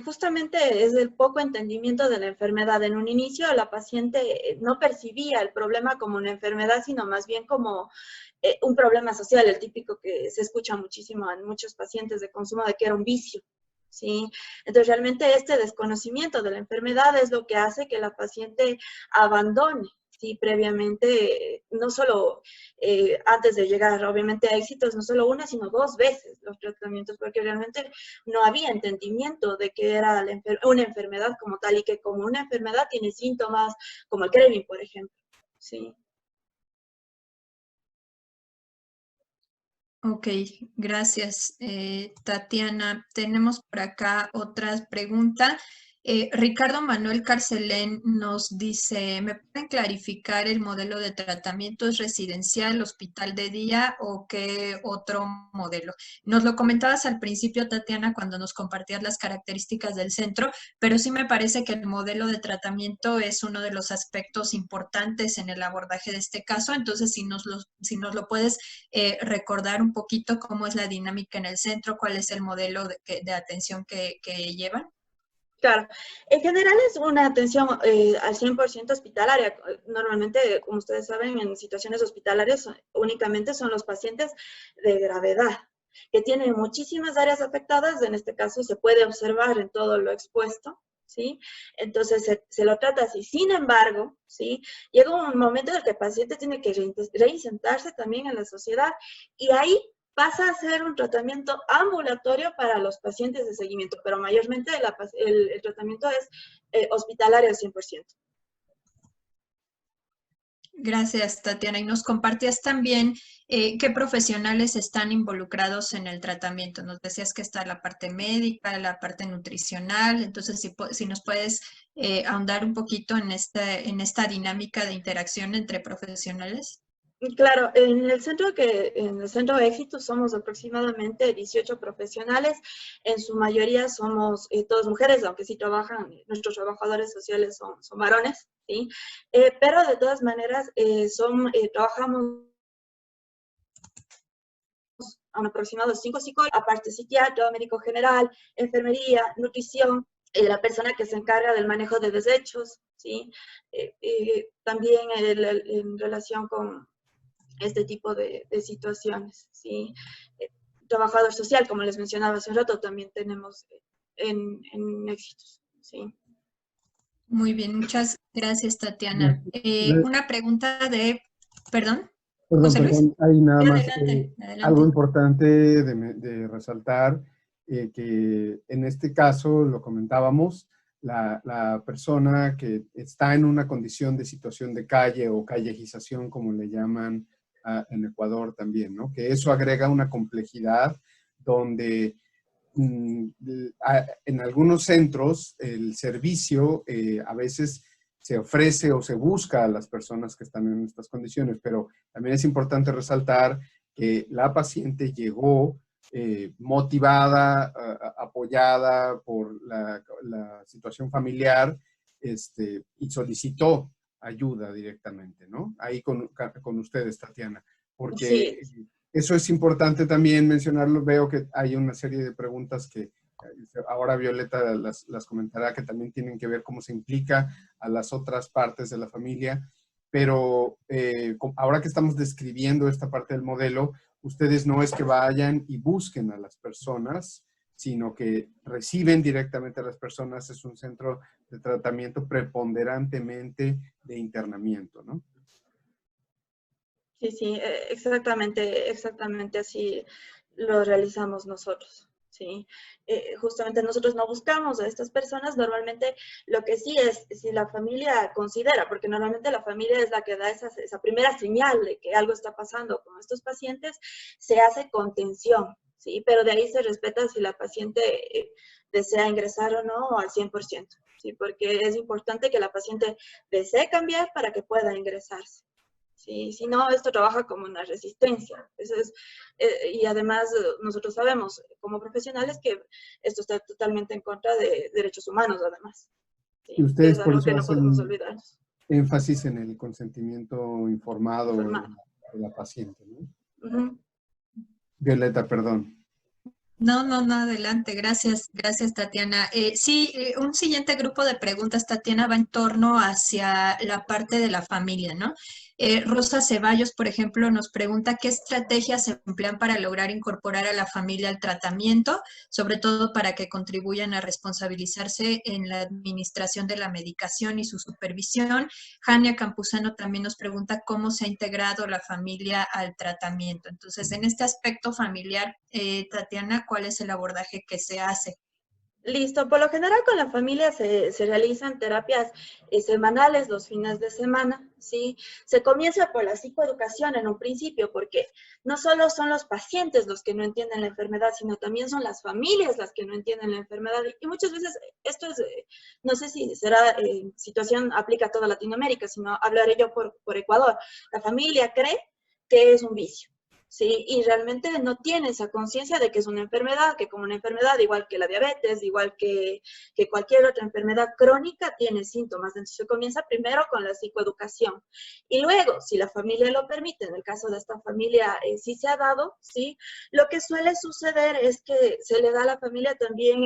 Justamente es el poco entendimiento de la enfermedad. En un inicio la paciente no percibía el problema como una enfermedad, sino más bien como un problema social, el típico que se escucha muchísimo en muchos pacientes de consumo de que era un vicio. ¿Sí? Entonces, realmente este desconocimiento de la enfermedad es lo que hace que la paciente abandone, ¿sí? Previamente, no solo antes de llegar, obviamente, a éxitos, no solo una, sino dos veces los tratamientos, porque realmente no había entendimiento de que era una enfermedad como tal y que como una enfermedad tiene síntomas como el craving, por ejemplo, ¿sí? Ok, gracias, Tatiana. Tenemos por acá otra pregunta. Ricardo Manuel Carcelén nos dice, ¿me pueden clarificar el modelo de tratamiento? ¿Es residencial, hospital de día o qué otro modelo? Nos lo comentabas al principio, Tatiana, cuando nos compartías las características del centro, pero sí me parece que el modelo de tratamiento es uno de los aspectos importantes en el abordaje de este caso. Entonces, si nos lo puedes recordar un poquito cómo es la dinámica en el centro, cuál es el modelo de atención que llevan. Claro, en general es una atención al 100% hospitalaria. Normalmente, como ustedes saben, en situaciones hospitalarias únicamente son los pacientes de gravedad, que tienen muchísimas áreas afectadas. En este caso se puede observar en todo lo expuesto, ¿sí? Entonces se lo trata así. Sin embargo, ¿sí? Llega un momento en el que el paciente tiene que reinsertarse también en la sociedad y ahí pasa a ser un tratamiento ambulatorio para los pacientes de seguimiento, pero mayormente el tratamiento es hospitalario al 100%. Gracias, Tatiana. Y nos compartías también qué profesionales están involucrados en el tratamiento. Nos decías que está la parte médica, la parte nutricional. Entonces, si nos puedes ahondar un poquito en esta dinámica de interacción entre profesionales. Claro, en el centro Éxito somos aproximadamente 18 profesionales, en su mayoría somos todas mujeres, aunque sí trabajan, nuestros trabajadores sociales son varones, ¿sí? Pero de todas maneras trabajamos a un aproximado de 5 psicólogos, aparte psiquiatra, médico general, enfermería, nutrición, la persona que se encarga del manejo de desechos, ¿sí? También en relación con este tipo de situaciones, ¿sí? Trabajador social, como les mencionaba hace un rato, también tenemos en Éxitos, ¿sí? Muy bien, muchas gracias, Tatiana. Una pregunta perdón, José Luis. Perdón, hay nada Sí, más adelante. algo importante de resaltar, que en este caso, lo comentábamos, la persona que está en una condición de situación de calle o callejización, como le llaman en Ecuador también, ¿no? Que eso agrega una complejidad donde en algunos centros el servicio a veces se ofrece o se busca a las personas que están en estas condiciones, pero también es importante resaltar que la paciente llegó motivada, apoyada por la situación familiar, y solicitó ayuda directamente, ¿no? Ahí con ustedes, Tatiana, porque Sí. eso es importante también mencionarlo. Veo que hay una serie de preguntas que ahora Violeta las comentará, que también tienen que ver cómo se implica a las otras partes de la familia. Pero ahora que estamos describiendo esta parte del modelo, ustedes no es que vayan y busquen a las personas, sino que reciben directamente a las personas. Es un centro de tratamiento preponderantemente de internamiento, ¿no? Sí, exactamente así lo realizamos nosotros, ¿sí? Justamente nosotros no buscamos a estas personas, normalmente lo que sí es, si la familia considera, porque normalmente la familia es la que da esa primera señal de que algo está pasando con estos pacientes, se hace contención, ¿sí? Pero de ahí se respeta si la paciente desea ingresar o no al 100%, ¿sí? Porque es importante que la paciente desee cambiar para que pueda ingresarse. Sí, si no, esto trabaja como una resistencia. Eso es, y además nosotros sabemos como profesionales que esto está totalmente en contra de derechos humanos, además. Y ¿Sí? Que ustedes es por algo eso que no podemos hacen olvidarnos. énfasis en el consentimiento informado Informar. de la paciente, ¿no? Uh-huh. Violeta, perdón. No, adelante. Gracias, Tatiana. Sí, un siguiente grupo de preguntas, Tatiana, va en torno hacia la parte de la familia, ¿no? Rosa Ceballos, por ejemplo, nos pregunta qué estrategias se emplean para lograr incorporar a la familia al tratamiento, sobre todo para que contribuyan a responsabilizarse en la administración de la medicación y su supervisión. Jania Campuzano también nos pregunta cómo se ha integrado la familia al tratamiento. Entonces, en este aspecto familiar, Tatiana, ¿cuál es el abordaje que se hace? Listo, por lo general con la familia se realizan terapias semanales los fines de semana, ¿sí? Se comienza por la psicoeducación en un principio, porque no solo son los pacientes los que no entienden la enfermedad, sino también son las familias las que no entienden la enfermedad. Y muchas veces esto es, no sé si será situación aplica a toda Latinoamérica, sino hablaré yo por Ecuador. La familia cree que es un vicio. ¿Sí? Y realmente no tiene esa conciencia de que es una enfermedad, que como una enfermedad, igual que la diabetes, igual que cualquier otra enfermedad crónica, tiene síntomas. Entonces se comienza primero con la psicoeducación. Y luego, si la familia lo permite, en el caso de esta familia sí se ha dado, ¿sí? Lo que suele suceder es que se le da a la familia también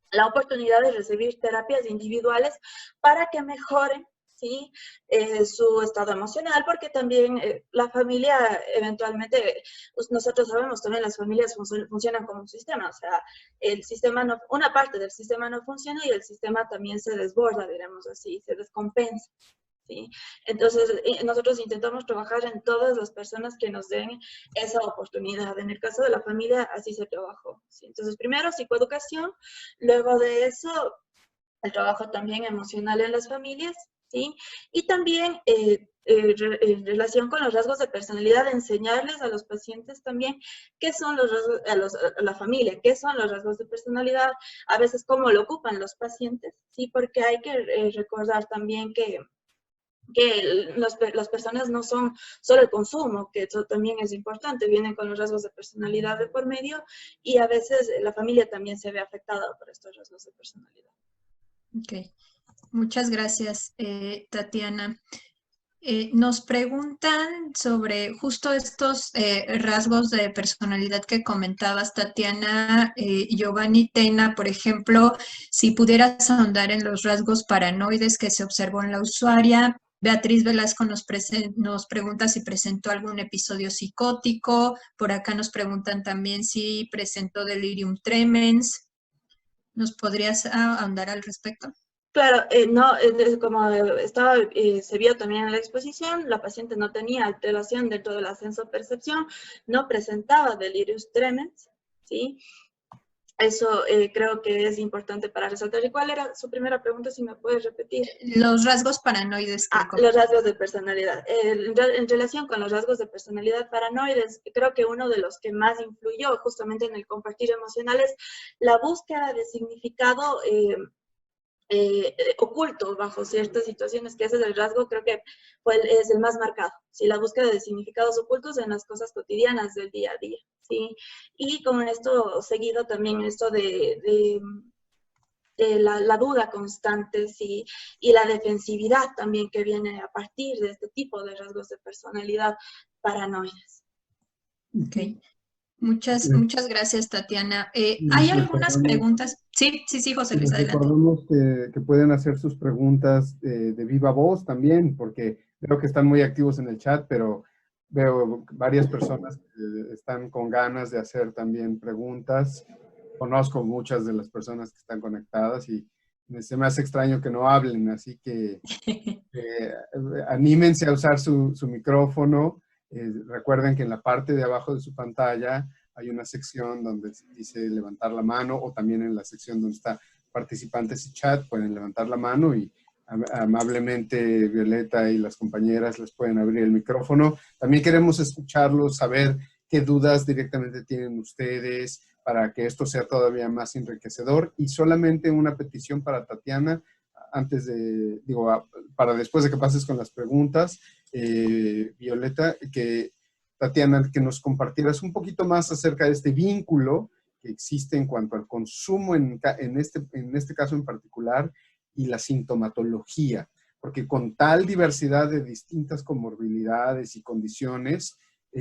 la oportunidad de recibir terapias individuales para que mejoren, ¿sí? Su estado emocional, porque también la familia eventualmente, pues nosotros sabemos también las familias funcionan como un sistema, o sea, el sistema no, una parte del sistema no funciona y el sistema también se desborda, diremos así, se descompensa. ¿Sí? Entonces, nosotros intentamos trabajar en todas las personas que nos den esa oportunidad. En el caso de la familia, así se trabajó. ¿Sí? Entonces, primero psicoeducación, luego de eso, el trabajo también emocional en las familias, ¿sí? Y también en relación con los rasgos de personalidad, enseñarles a los pacientes también qué son los rasgos, a la familia, qué son los rasgos de personalidad, a veces cómo lo ocupan los pacientes, ¿sí? Porque hay que recordar también que las personas no son solo el consumo, que eso también es importante, vienen con los rasgos de personalidad de por medio y a veces la familia también se ve afectada por estos rasgos de personalidad. Ok, muchas gracias, Tatiana. Nos preguntan sobre justo estos rasgos de personalidad que comentabas, Tatiana. Giovanni Tena, por ejemplo, si pudieras ahondar en los rasgos paranoides que se observó en la usuaria. Beatriz Velasco nos pregunta si presentó algún episodio psicótico. Por acá nos preguntan también si presentó delirium tremens. ¿Nos podrías ahondar al respecto? Claro, no, como se vio también en la exposición, la paciente no tenía alteración dentro del ascenso percepción, no presentaba delirium tremens, ¿sí? Eso creo que es importante para resaltar. ¿Y cuál era su primera pregunta, si me puedes repetir? Los rasgos paranoides que Los rasgos de personalidad. En relación con los rasgos de personalidad paranoides, creo que uno de los que más influyó justamente en el compartir emocional es la búsqueda de significado oculto bajo ciertas situaciones, que ese es el rasgo, creo que es el más marcado, ¿sí? La búsqueda de significados ocultos en las cosas cotidianas del día a día, ¿sí? Y con esto seguido también esto de la duda constante, ¿sí? Y la defensividad también que viene a partir de este tipo de rasgos de personalidad paranoides. Ok. Muchas gracias, Tatiana. ¿Hay algunas preguntas? Sí, José Luis, Les adelante. recordamos que pueden hacer sus preguntas de viva voz también, porque veo que están muy activos en el chat, pero veo varias personas que están con ganas de hacer también preguntas. Conozco muchas de las personas que están conectadas y se me hace extraño que no hablen, así que anímense a usar su micrófono. Recuerden que en la parte de abajo de su pantalla hay una sección donde dice levantar la mano, o también en la sección donde está participantes y chat pueden levantar la mano y amablemente Violeta y las compañeras les pueden abrir el micrófono. También queremos escucharlos, saber qué dudas directamente tienen ustedes para que esto sea todavía más enriquecedor. Y solamente una petición para Tatiana, antes de, para después de que pases con las preguntas, Violeta, Tatiana, que nos compartieras un poquito más acerca de este vínculo que existe en cuanto al consumo en este caso en particular y la sintomatología, porque con tal diversidad de distintas comorbilidades y condiciones,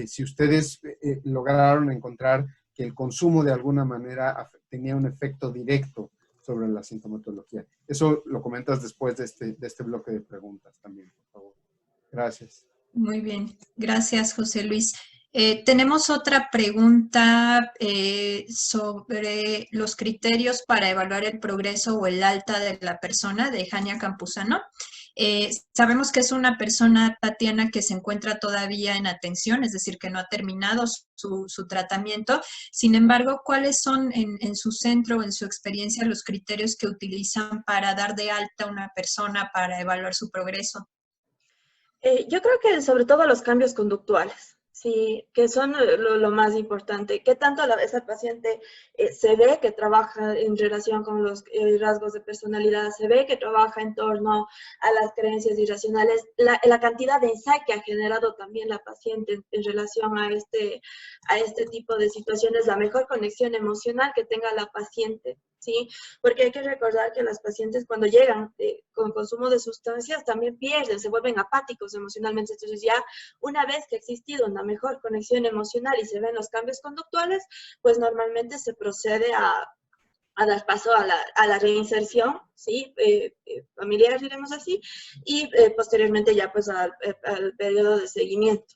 si ustedes lograron encontrar que el consumo de alguna manera tenía un efecto directo sobre la sintomatología. Eso lo comentas después de este bloque de preguntas también, por favor. Gracias. Muy bien, gracias, José Luis. Tenemos otra pregunta sobre los criterios para evaluar el progreso o el alta de la persona, de Jania Campuzano. Sabemos que es una persona, Tatiana, que se encuentra todavía en atención, es decir, que no ha terminado su tratamiento. Sin embargo, ¿cuáles son en su centro o en su experiencia los criterios que utilizan para dar de alta a una persona, para evaluar su progreso? Yo creo que sobre todo los cambios conductuales, sí, que son lo más importante. ¿Qué tanto esa paciente se ve que trabaja en relación con los rasgos de personalidad? Se ve que trabaja en torno a las creencias irracionales. La cantidad de insight que ha generado también la paciente en relación a este tipo de situaciones, la mejor conexión emocional que tenga la paciente, ¿sí? Porque hay que recordar que las pacientes cuando llegan con consumo de sustancias también pierden, se vuelven apáticos emocionalmente. Entonces ya una vez que ha existido una mejor conexión emocional y se ven los cambios conductuales, pues normalmente se procede a dar paso a la reinserción, ¿sí? Familiar, diremos así, y posteriormente ya pues al periodo de seguimiento.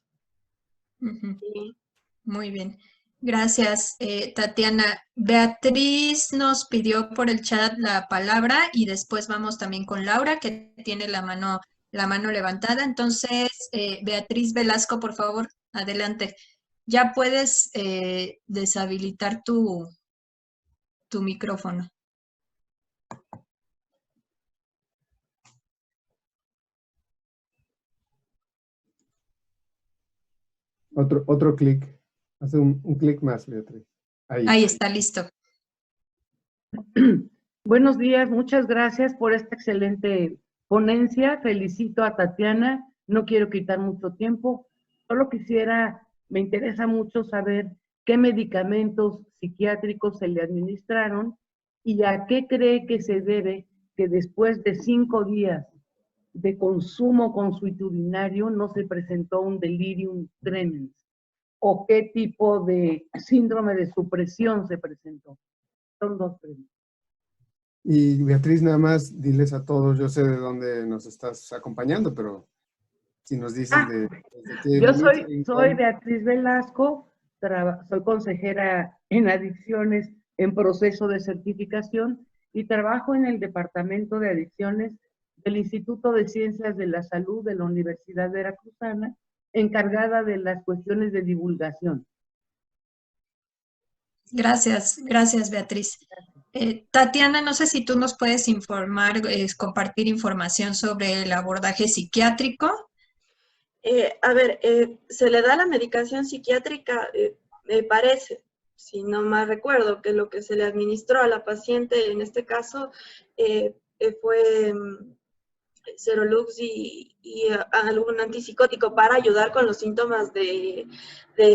¿Sí? Muy bien. Gracias, Tatiana. Beatriz nos pidió por el chat la palabra y después vamos también con Laura, que tiene la mano levantada. Entonces, Beatriz Velasco, por favor, adelante. Ya puedes deshabilitar tu micrófono. Otro clic. Hace un clic más, Beatriz. Ahí está, listo. Buenos días, muchas gracias por esta excelente ponencia. Felicito a Tatiana, no quiero quitar mucho tiempo. Solo me interesa mucho saber qué medicamentos psiquiátricos se le administraron y a qué cree que se debe que después de 5 días de consumo consuetudinario no se presentó un delirium tremens, o qué tipo de síndrome de supresión se presentó. Son 2 preguntas. Y Beatriz, nada más diles a todos, yo sé de dónde nos estás acompañando, pero si nos dices desde qué yo momento, soy Beatriz Velasco, soy consejera en adicciones en proceso de certificación y trabajo en el Departamento de Adicciones del Instituto de Ciencias de la Salud de la Universidad Veracruzana, encargada de las cuestiones de divulgación. Gracias, Beatriz. Tatiana, no sé si tú nos puedes compartir información sobre el abordaje psiquiátrico. A ver, se le da la medicación psiquiátrica, me parece, si no mal recuerdo, que lo que se le administró a la paciente en este caso fue Serolux y algún antipsicótico para ayudar con los síntomas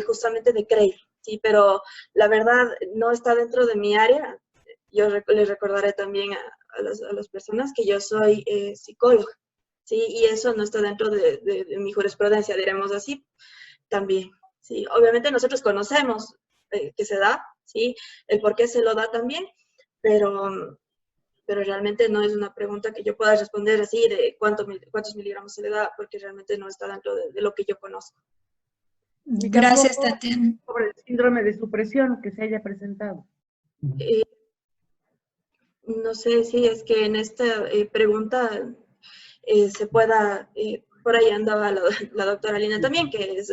justamente de Creuer, ¿sí? Pero la verdad no está dentro de mi área. Yo les recordaré también a las personas que yo soy psicóloga, ¿sí? Y eso no está dentro de mi jurisprudencia, diremos así, también, ¿sí? Obviamente nosotros conocemos que se da, ¿sí? El por qué se lo da también, pero realmente no es una pregunta que yo pueda responder así de cuántos miligramos se le da, porque realmente no está dentro de lo que yo conozco. Gracias, Tatiana. Sobre el síndrome de supresión que se haya presentado. No sé si es que en esta pregunta se pueda, por ahí andaba la doctora Lina también, que es...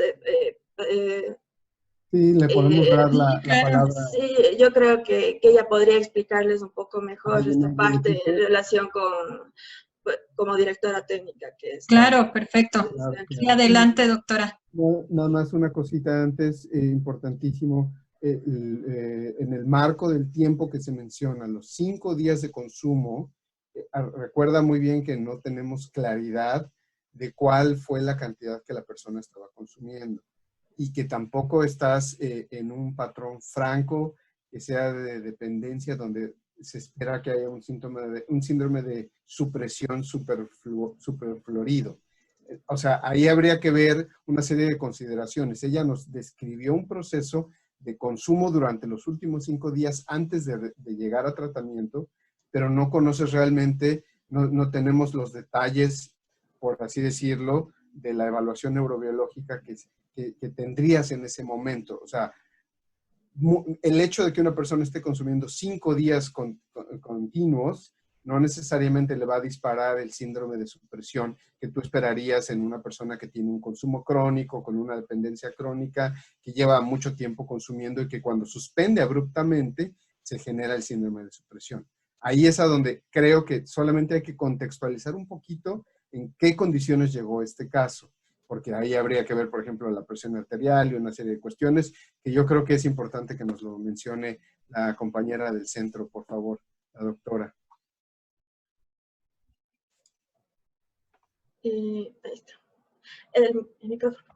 sí, le podemos dar la palabra. Sí, yo creo que ella podría explicarles un poco mejor esta parte en relación como directora técnica que es. Claro, perfecto. Claro. Sí, adelante, doctora. Nada más una cosita antes, importantísimo, en el marco del tiempo que se menciona, los 5 días de consumo, recuerda muy bien que no tenemos claridad de cuál fue la cantidad que la persona estaba consumiendo y que tampoco estás en un patrón franco que sea de dependencia donde se espera que haya un síndrome de supresión superfluorido. O sea, ahí habría que ver una serie de consideraciones. Ella nos describió un proceso de consumo durante los últimos 5 días antes de llegar a tratamiento, pero no conoces realmente, no tenemos los detalles, por así decirlo, de la evaluación neurobiológica que tendrías en ese momento. O sea, el hecho de que una persona esté consumiendo 5 días continuos no necesariamente le va a disparar el síndrome de supresión que tú esperarías en una persona que tiene un consumo crónico, con una dependencia crónica, que lleva mucho tiempo consumiendo y que cuando suspende abruptamente se genera el síndrome de supresión. Ahí es a donde creo que solamente hay que contextualizar un poquito en qué condiciones llegó este caso, porque ahí habría que ver, por ejemplo, la presión arterial y una serie de cuestiones que yo creo que es importante que nos lo mencione la compañera del centro, por favor, la doctora. Ahí está. El micrófono.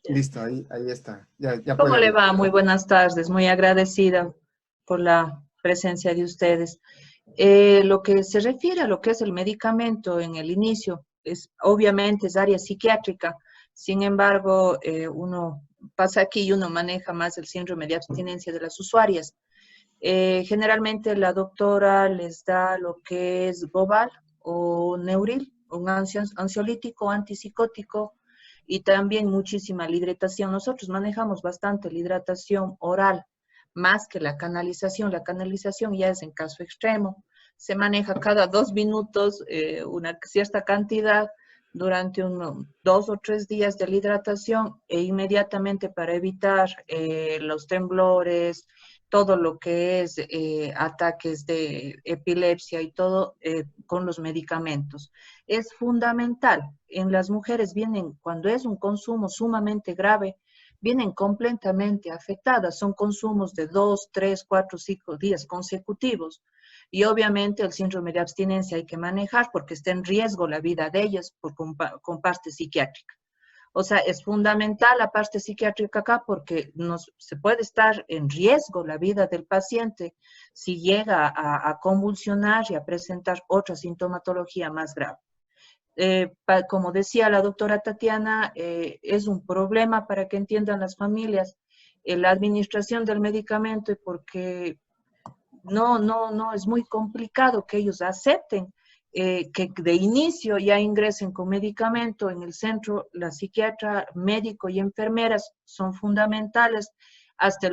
Listo, ahí está. Ya ¿Cómo puede le hablar. va? Muy buenas tardes. Muy agradecida por la presencia de ustedes. Lo que se refiere a lo que es el medicamento en el inicio, obviamente es área psiquiátrica. Sin embargo, uno pasa aquí y uno maneja más el síndrome de abstinencia de las usuarias. Generalmente la doctora les da lo que es Gobal o Neuril, un ansiolítico, antipsicótico, y también muchísima la hidratación. Nosotros manejamos bastante la hidratación oral, más que la canalización. La canalización ya es en caso extremo. Se maneja cada 2 minutos una cierta cantidad durante 2 o 3 días de la hidratación e inmediatamente para evitar los temblores, todo lo que es ataques de epilepsia y todo con los medicamentos. Es fundamental. En las mujeres vienen, cuando es un consumo sumamente grave, vienen completamente afectadas. Son consumos de 2, 3, 4, 5 días consecutivos. Y obviamente el síndrome de abstinencia hay que manejar porque está en riesgo la vida de ellas con parte psiquiátrica. O sea, es fundamental la parte psiquiátrica acá porque se puede estar en riesgo la vida del paciente si llega a convulsionar y a presentar otra sintomatología más grave. Como decía la doctora Tatiana, es un problema para que entiendan las familias la administración del medicamento porque no, es muy complicado que ellos acepten que de inicio ya ingresen con medicamento en el centro. La psiquiatra, médico y enfermeras son fundamentales hasta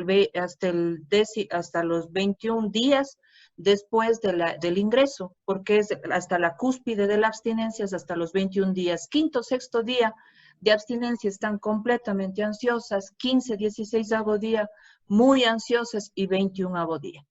los 21 días después del ingreso, porque es hasta la cúspide de la abstinencia, es hasta los 21 días. Quinto, sexto día de abstinencia están completamente ansiosas, 15, 16avo día muy ansiosas y 21avo día.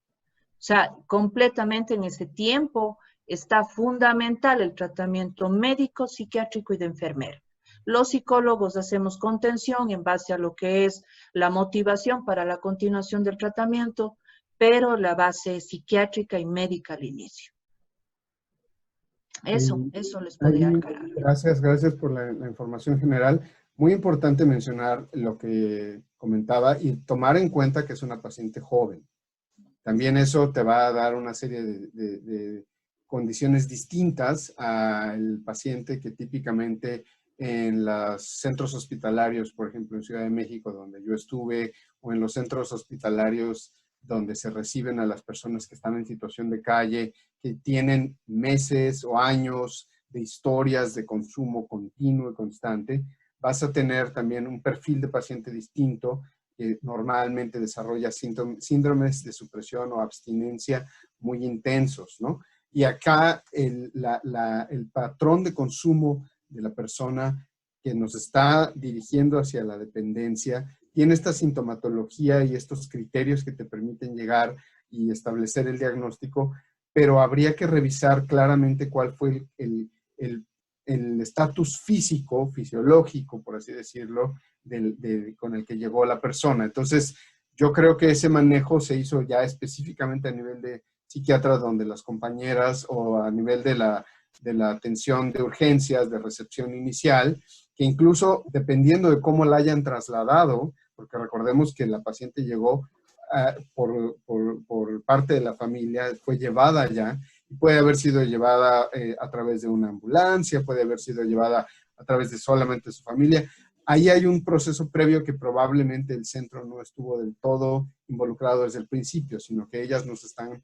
O sea, completamente en ese tiempo está fundamental el tratamiento médico, psiquiátrico y de enfermera. Los psicólogos hacemos contención en base a lo que es la motivación para la continuación del tratamiento, pero la base psiquiátrica y médica al inicio. Eso les podría aclarar. Gracias por la información general. Muy importante mencionar lo que comentaba y tomar en cuenta que es una paciente joven. También eso te va a dar una serie de condiciones distintas al paciente que típicamente en los centros hospitalarios, por ejemplo, en Ciudad de México, donde yo estuve, o en los centros hospitalarios donde se reciben a las personas que están en situación de calle, que tienen meses o años de historias de consumo continuo y constante, vas a tener también un perfil de paciente distinto que normalmente desarrolla síndromes de supresión o abstinencia muy intensos, ¿no? Y acá el patrón de consumo de la persona que nos está dirigiendo hacia la dependencia tiene esta sintomatología y estos criterios que te permiten llegar y establecer el diagnóstico, pero habría que revisar claramente cuál fue el estatus físico, fisiológico, por así decirlo, con el que llegó la persona. Entonces, yo creo que ese manejo se hizo ya específicamente a nivel de psiquiatra, donde las compañeras o a nivel de la atención de urgencias, de recepción inicial, que incluso dependiendo de cómo la hayan trasladado, porque recordemos que la paciente llegó por parte de la familia, fue llevada allá, y puede haber sido llevada a través de una ambulancia, puede haber sido llevada a través de solamente su familia. Ahí hay un proceso previo que probablemente el centro no estuvo del todo involucrado desde el principio, sino que ellas nos están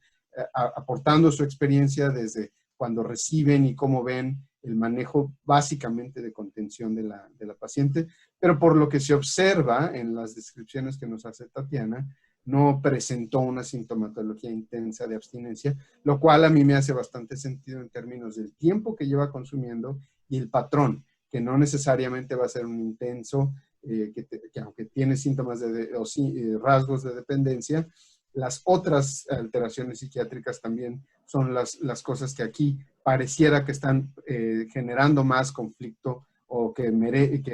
aportando su experiencia desde cuando reciben y cómo ven el manejo básicamente de contención de la paciente. Pero por lo que se observa en las descripciones que nos hace Tatiana, no presentó una sintomatología intensa de abstinencia, lo cual a mí me hace bastante sentido en términos del tiempo que lleva consumiendo y el patrón, que no necesariamente va a ser un intenso, que aunque tiene síntomas o rasgos de dependencia, las otras alteraciones psiquiátricas también son las cosas que aquí pareciera que están generando más conflicto o que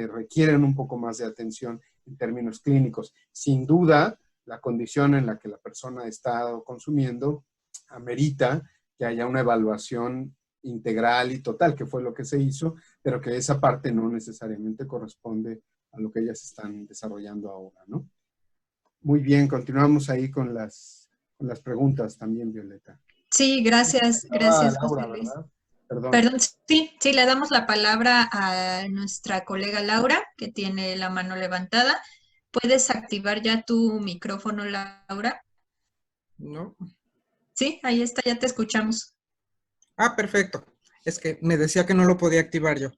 requieren un poco más de atención en términos clínicos. Sin duda, la condición en la que la persona está consumiendo amerita que haya una evaluación integral y total, que fue lo que se hizo, pero que esa parte no necesariamente corresponde a lo que ellas están desarrollando ahora, ¿no? Muy bien, continuamos ahí con las preguntas también, Violeta. Sí, gracias, Laura, José Luis. ¿verdad? Perdón. Perdón, sí, le damos la palabra a nuestra colega Laura, que tiene la mano levantada. ¿Puedes activar ya tu micrófono, Laura? No. Sí, ahí está, ya te escuchamos. Ah, perfecto. Es que me decía que no lo podía activar yo.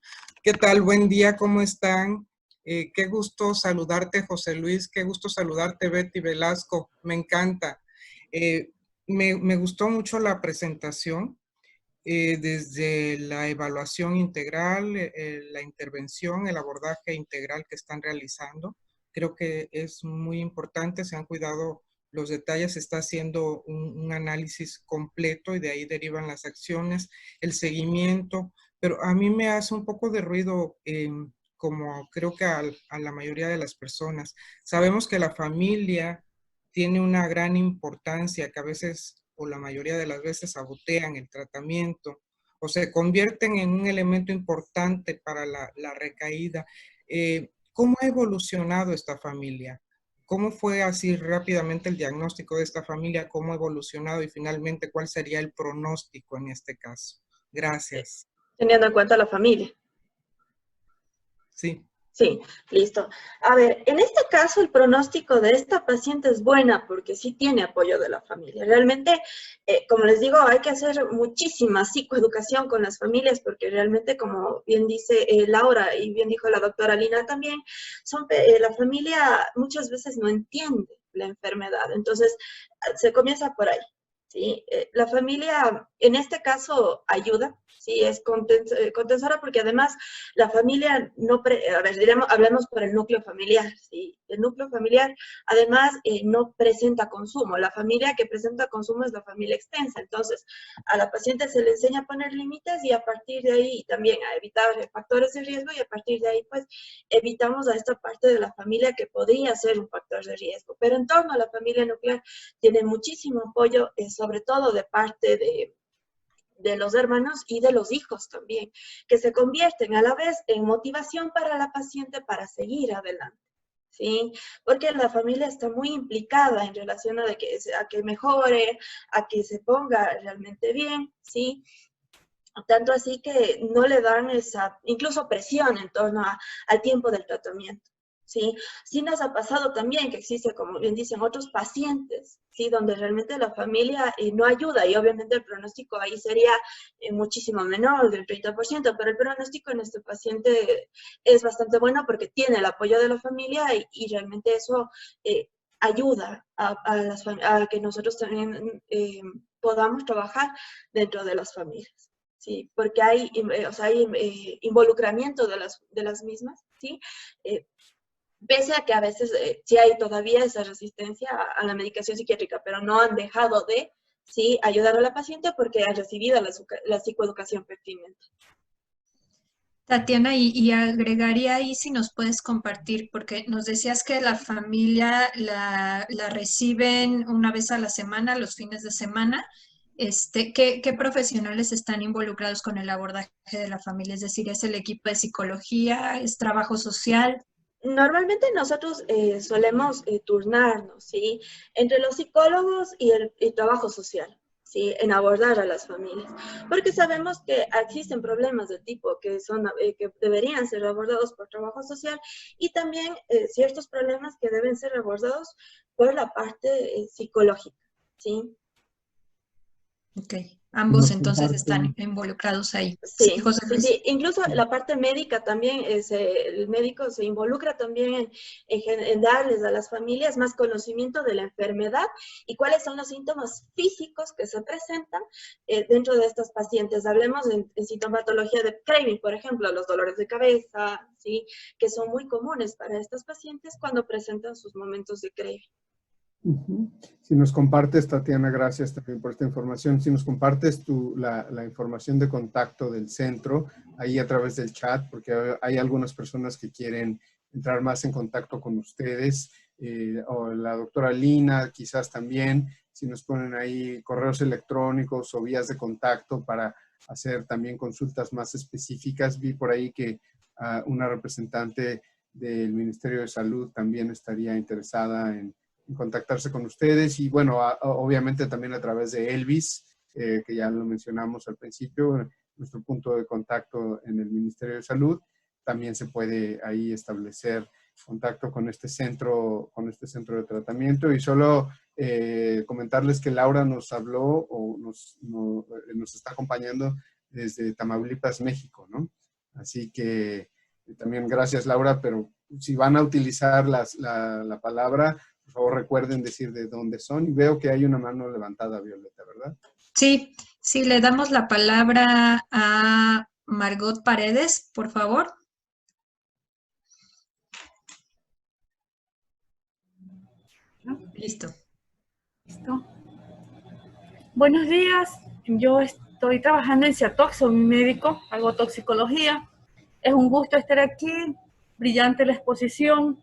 ¿Qué tal? Buen día, ¿cómo están? Qué gusto saludarte, José Luis. Qué gusto saludarte, Betty Velasco. Me encanta. Me gustó mucho la presentación. Desde la evaluación integral, la intervención, el abordaje integral que están realizando. Creo que es muy importante, se han cuidado los detalles, se está haciendo un análisis completo y de ahí derivan las acciones, el seguimiento, pero a mí me hace un poco de ruido como creo que a la mayoría de las personas. Sabemos que la familia tiene una gran importancia, que a veces, o la mayoría de las veces, sabotean el tratamiento o se convierten en un elemento importante para la recaída. ¿Cómo ha evolucionado esta familia? ¿Cómo fue así rápidamente el diagnóstico de esta familia? ¿Cómo ha evolucionado? Y finalmente, ¿cuál sería el pronóstico en este caso? Gracias. Teniendo en cuenta la familia. Sí. Sí, listo. A ver, en este caso el pronóstico de esta paciente es buena porque sí tiene apoyo de la familia. Realmente, como les digo, hay que hacer muchísima psicoeducación con las familias porque realmente, como bien dice Laura y bien dijo la doctora Lina también, la familia muchas veces no entiende la enfermedad. Entonces, se comienza por ahí. ¿Sí? La familia, en este caso, ayuda, ¿sí? Es contensora porque además la familia a ver, hablemos por el núcleo familiar, ¿sí? El núcleo familiar, además, no presenta consumo. La familia que presenta consumo es la familia extensa. Entonces, a la paciente se le enseña a poner límites y a partir de ahí también a evitar factores de riesgo y a partir de ahí, pues, evitamos a esta parte de la familia que podría ser un factor de riesgo. Pero en torno a la familia nuclear tiene muchísimo apoyo, sobre todo de parte de los hermanos y de los hijos también, que se convierten a la vez en motivación para la paciente para seguir adelante, ¿sí? Porque la familia está muy implicada en relación a que mejore, a que se ponga realmente bien, ¿sí? Tanto así que no le dan esa, incluso presión en torno al tiempo del tratamiento. ¿Sí? Sí nos ha pasado también que existe, como bien dicen, otros pacientes, ¿sí? Donde realmente la familia no ayuda y obviamente el pronóstico ahí sería muchísimo menor, del 30%, pero el pronóstico en este paciente es bastante bueno porque tiene el apoyo de la familia y realmente eso ayuda a que nosotros también podamos trabajar dentro de las familias. Sí, porque hay involucramiento de las mismas, ¿sí? Pese a que a veces sí hay todavía esa resistencia a la medicación psiquiátrica, pero no han dejado de, sí, ayudar a la paciente porque han recibido la psicoeducación pertinente. Tatiana, y agregaría ahí si nos puedes compartir, porque nos decías que la familia la reciben una vez a la semana, los fines de semana. ¿Qué profesionales están involucrados con el abordaje de la familia? Es decir, ¿es el equipo de psicología? ¿Es trabajo social? Normalmente nosotros solemos turnarnos, ¿sí? Entre los psicólogos y el trabajo social, ¿sí? En abordar a las familias. Porque sabemos que existen problemas de tipo que deberían ser abordados por trabajo social y también ciertos problemas que deben ser abordados por la parte psicológica, ¿sí? Ok, ambos entonces están involucrados ahí. Sí, José Luis. sí. Incluso la parte médica también, el médico se involucra también en darles a las familias más conocimiento de la enfermedad y cuáles son los síntomas físicos que se presentan dentro de estos pacientes. Hablemos en sintomatología de craving, por ejemplo, los dolores de cabeza, ¿sí? Que son muy comunes para estos pacientes cuando presentan sus momentos de craving. Si nos compartes, Tatiana, gracias también por esta información. Si nos compartes la información de contacto del centro, ahí a través del chat, porque hay algunas personas que quieren entrar más en contacto con ustedes, o la doctora Lina, quizás también, si nos ponen ahí correos electrónicos o vías de contacto para hacer también consultas más específicas. Vi por ahí que una representante del Ministerio de Salud también estaría interesada en contactarse con ustedes y bueno, obviamente también a través de Elvis, que ya lo mencionamos al principio, nuestro punto de contacto en el Ministerio de Salud, también se puede ahí establecer contacto con este centro de tratamiento y solo comentarles que Laura nos habló o nos está acompañando desde Tamaulipas, México, ¿no? Así que también gracias, Laura, pero si van a utilizar la palabra, por favor, recuerden decir de dónde son. Y veo que hay una mano levantada, Violeta, ¿verdad? Sí, le damos la palabra a Margot Paredes, por favor. Listo. Listo. Buenos días, yo estoy trabajando en CIATOX, soy médico, hago toxicología. Es un gusto estar aquí brillante la exposición.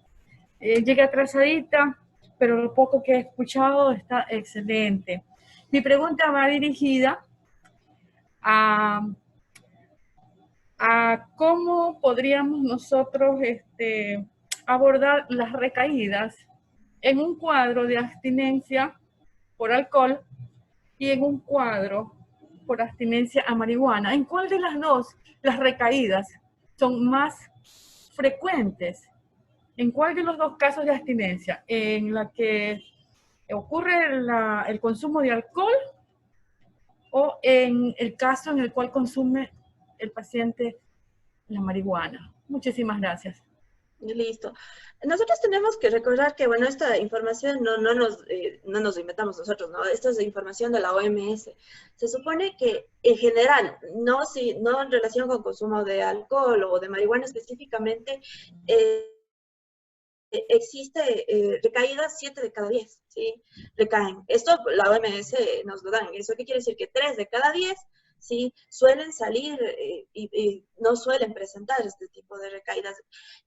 Llegué atrasadita, pero lo poco que he escuchado está excelente. Mi pregunta va dirigida a cómo podríamos nosotros abordar las recaídas en un cuadro de abstinencia por alcohol y en un cuadro por abstinencia a marihuana. ¿En cuál de las dos las recaídas son más frecuentes? ¿En cuál de los dos casos de abstinencia? ¿En la que ocurre el consumo de alcohol o en el caso en el cual consume el paciente la marihuana? Muchísimas gracias. Listo. Nosotros tenemos que recordar que, bueno, esta información no nos inventamos nosotros, ¿no? Esta es información de la OMS. Se supone que, en general, no en relación con consumo de alcohol o de marihuana específicamente, existe recaídas 7 de cada 10, ¿sí? Recaen. Esto la OMS nos lo dan. ¿Eso qué quiere decir? Que 3 de cada 10, ¿sí? Suelen salir y no suelen presentar este tipo de recaídas.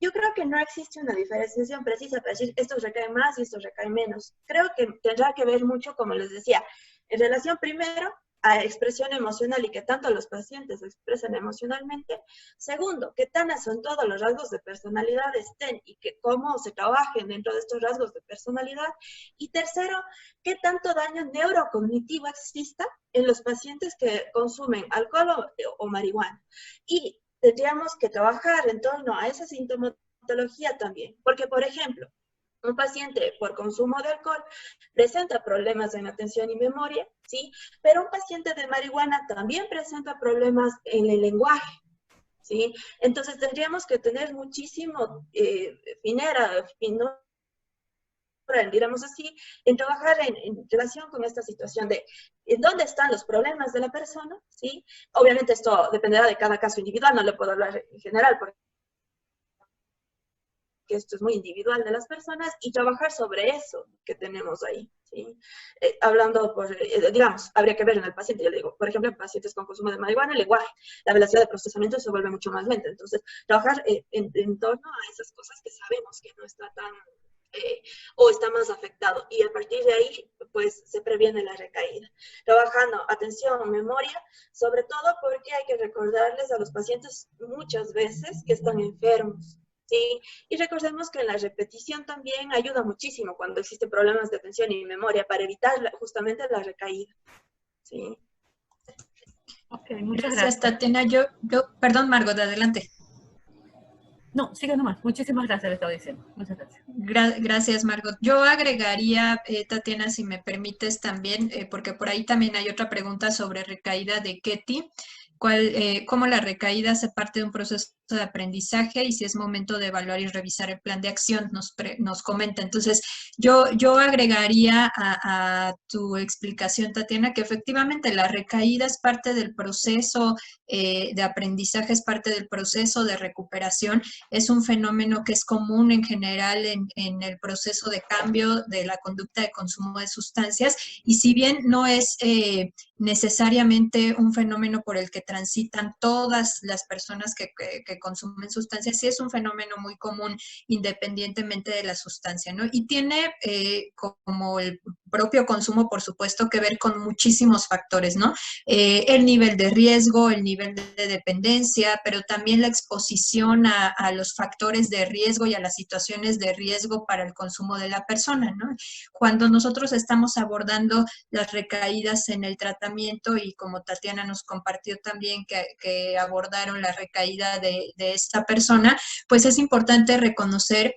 Yo creo que no existe una diferenciación precisa para decir estos recaen más y estos recaen menos. Creo que tendrá que ver mucho, como les decía, en relación primero a expresión emocional y que tanto los pacientes expresan emocionalmente. Segundo, qué tan son todos los rasgos de personalidad estén y que cómo se trabajen dentro de estos rasgos de personalidad. Y tercero, qué tanto daño neurocognitivo exista en los pacientes que consumen alcohol o marihuana. Y tendríamos que trabajar en torno a esa sintomatología también, porque, por ejemplo, un paciente por consumo de alcohol presenta problemas en atención y memoria, ¿sí? Pero un paciente de marihuana también presenta problemas en el lenguaje, ¿sí? Entonces tendríamos que tener muchísimo finura, digamos así, en trabajar en relación con esta situación de dónde están los problemas de la persona, ¿sí? Obviamente esto dependerá de cada caso individual, no le puedo hablar en general, porque esto es muy individual de las personas, y trabajar sobre eso que tenemos ahí, ¿sí? Hablando digamos, habría que ver en el paciente, yo le digo, por ejemplo, en pacientes con consumo de marihuana, el lenguaje, la velocidad de procesamiento se vuelve mucho más lenta, entonces, trabajar en torno a esas cosas que sabemos que no está tan, o está más afectado, y a partir de ahí, pues, se previene la recaída. Trabajando atención, memoria, sobre todo porque hay que recordarles a los pacientes muchas veces que están enfermos, ¿sí? Y recordemos que la repetición también ayuda muchísimo cuando existen problemas de atención y memoria para evitar justamente la recaída, ¿sí? Ok, muchas Gracias, gracias. Tatiana. Perdón, Margot, adelante. No, sigue nomás. Muchísimas gracias, le estaba diciendo. Muchas gracias. Gracias, Margot. Yo agregaría, Tatiana, si me permites también, porque por ahí también hay otra pregunta sobre recaída de Ketty. Cómo la recaída hace parte de un proceso de aprendizaje y si es momento de evaluar y revisar el plan de acción, nos comenta. Entonces, yo agregaría a tu explicación, Tatiana, que efectivamente la recaída es parte del proceso de aprendizaje, es parte del proceso de recuperación, es un fenómeno que es común en general en el proceso de cambio de la conducta de consumo de sustancias, y si bien no es necesariamente un fenómeno por el que transitan todas las personas que consumen sustancias, sí es un fenómeno muy común independientemente de la sustancia, ¿no? Y tiene como el propio consumo, por supuesto, que ver con muchísimos factores, ¿no? El nivel de riesgo, el nivel de dependencia, pero también la exposición a los factores de riesgo y a las situaciones de riesgo para el consumo de la persona, ¿no? Cuando nosotros estamos abordando las recaídas en el tratamiento, y como Tatiana nos compartió también que abordaron la recaída de esta persona, pues es importante reconocer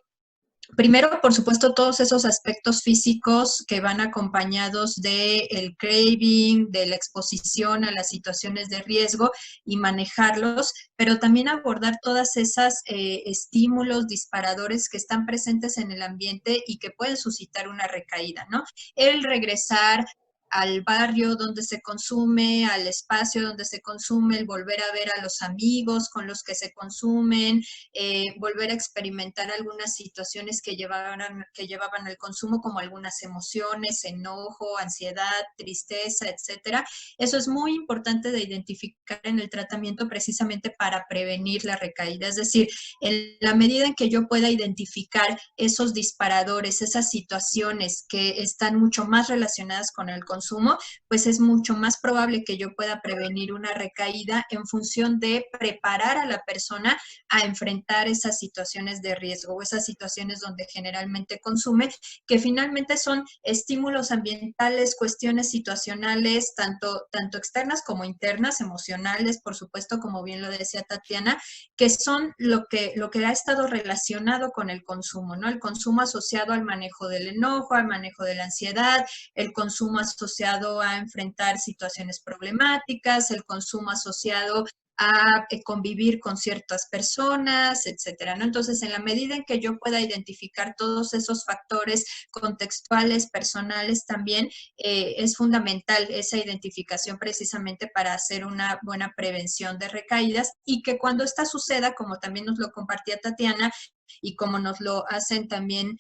primero, por supuesto, todos esos aspectos físicos que van acompañados del craving, de la exposición a las situaciones de riesgo y manejarlos, pero también abordar todas esas estímulos, disparadores que están presentes en el ambiente y que pueden suscitar una recaída, ¿no? El regresar al barrio donde se consume, al espacio donde se consume, el volver a ver a los amigos con los que se consumen, volver a experimentar algunas situaciones que llevaban al consumo, como algunas emociones, enojo, ansiedad, tristeza, etcétera. Eso es muy importante de identificar en el tratamiento precisamente para prevenir la recaída. Es decir, en la medida en que yo pueda identificar esos disparadores, esas situaciones que están mucho más relacionadas con el consumo, pues es mucho más probable que yo pueda prevenir una recaída en función de preparar a la persona a enfrentar esas situaciones de riesgo o esas situaciones donde generalmente consume, que finalmente son estímulos ambientales, cuestiones situacionales, tanto externas como internas, emocionales, por supuesto, como bien lo decía Tatiana, que son lo que ha estado relacionado con el consumo, ¿no? El consumo asociado al manejo del enojo, al manejo de la ansiedad, el consumo asociado a enfrentar situaciones problemáticas, el consumo asociado a convivir con ciertas personas, etcétera, ¿no? Entonces, en la medida en que yo pueda identificar todos esos factores contextuales, personales también, es fundamental esa identificación precisamente para hacer una buena prevención de recaídas, y que cuando esta suceda, como también nos lo compartía Tatiana, y como nos lo hacen también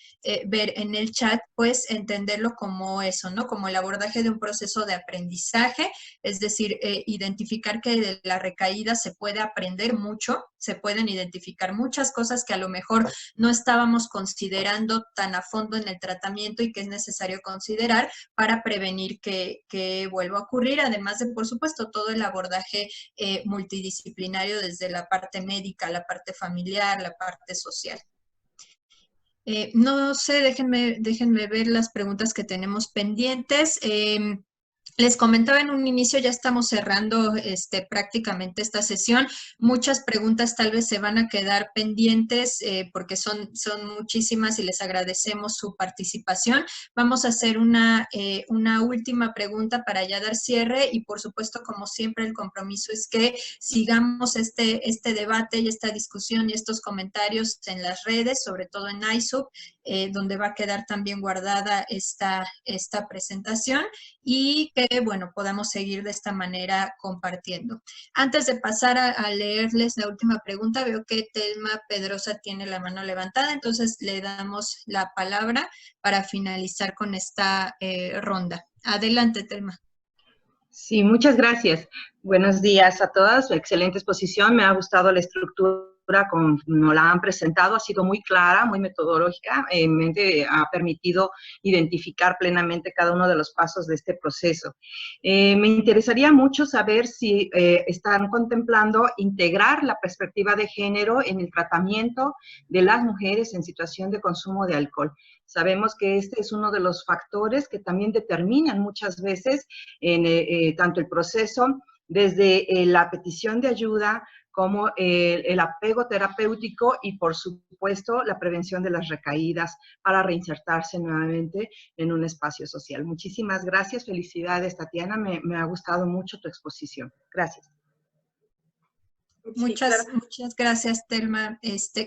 ver en el chat, pues entenderlo como eso, ¿no? Como el abordaje de un proceso de aprendizaje, es decir, identificar que de la recaída se puede aprender mucho, se pueden identificar muchas cosas que a lo mejor no estábamos considerando tan a fondo en el tratamiento y que es necesario considerar para prevenir que vuelva a ocurrir, además de, por supuesto, todo el abordaje multidisciplinario desde la parte médica, la parte familiar, la parte social. No sé, déjenme ver las preguntas que tenemos pendientes. Les comentaba en un inicio, ya estamos cerrando prácticamente esta sesión. Muchas preguntas tal vez se van a quedar pendientes porque son muchísimas y les agradecemos su participación. Vamos a hacer una última pregunta para ya dar cierre y, por supuesto, como siempre, el compromiso es que sigamos este debate y esta discusión y estos comentarios en las redes, sobre todo en iSub, donde va a quedar también guardada esta presentación, y que, bueno, podamos seguir de esta manera compartiendo. Antes de pasar a leerles la última pregunta, veo que Telma Pedrosa tiene la mano levantada, entonces le damos la palabra para finalizar con esta ronda. Adelante, Telma. Sí, muchas gracias. Buenos días a todas. Excelente exposición. Me ha gustado la estructura como nos la han presentado. Ha sido muy clara, muy metodológica. Me ha permitido identificar plenamente cada uno de los pasos de este proceso. Me interesaría mucho saber si están contemplando integrar la perspectiva de género en el tratamiento de las mujeres en situación de consumo de alcohol. Sabemos que este es uno de los factores que también determinan muchas veces tanto el proceso desde la petición de ayuda como el apego terapéutico y, por supuesto, la prevención de las recaídas para reinsertarse nuevamente en un espacio social. Muchísimas gracias. Felicidades, Tatiana. Me ha gustado mucho tu exposición. Gracias. Muchas gracias, Telma.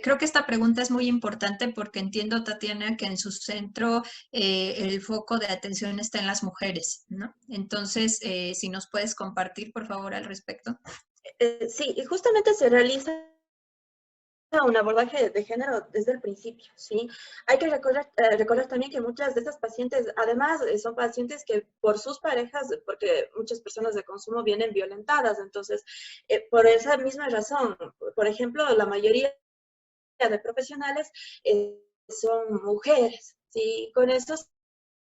Creo que esta pregunta es muy importante porque entiendo, Tatiana, que en su centro el foco de atención está en las mujeres, ¿no? Entonces, si nos puedes compartir, por favor, al respecto. Sí, y justamente se realiza un abordaje de género desde el principio, ¿sí? Hay que recordar también que muchas de estas pacientes, además, son pacientes que por sus parejas, porque muchas personas de consumo vienen violentadas, entonces, por esa misma razón, por ejemplo, la mayoría de profesionales son mujeres, ¿sí? Con eso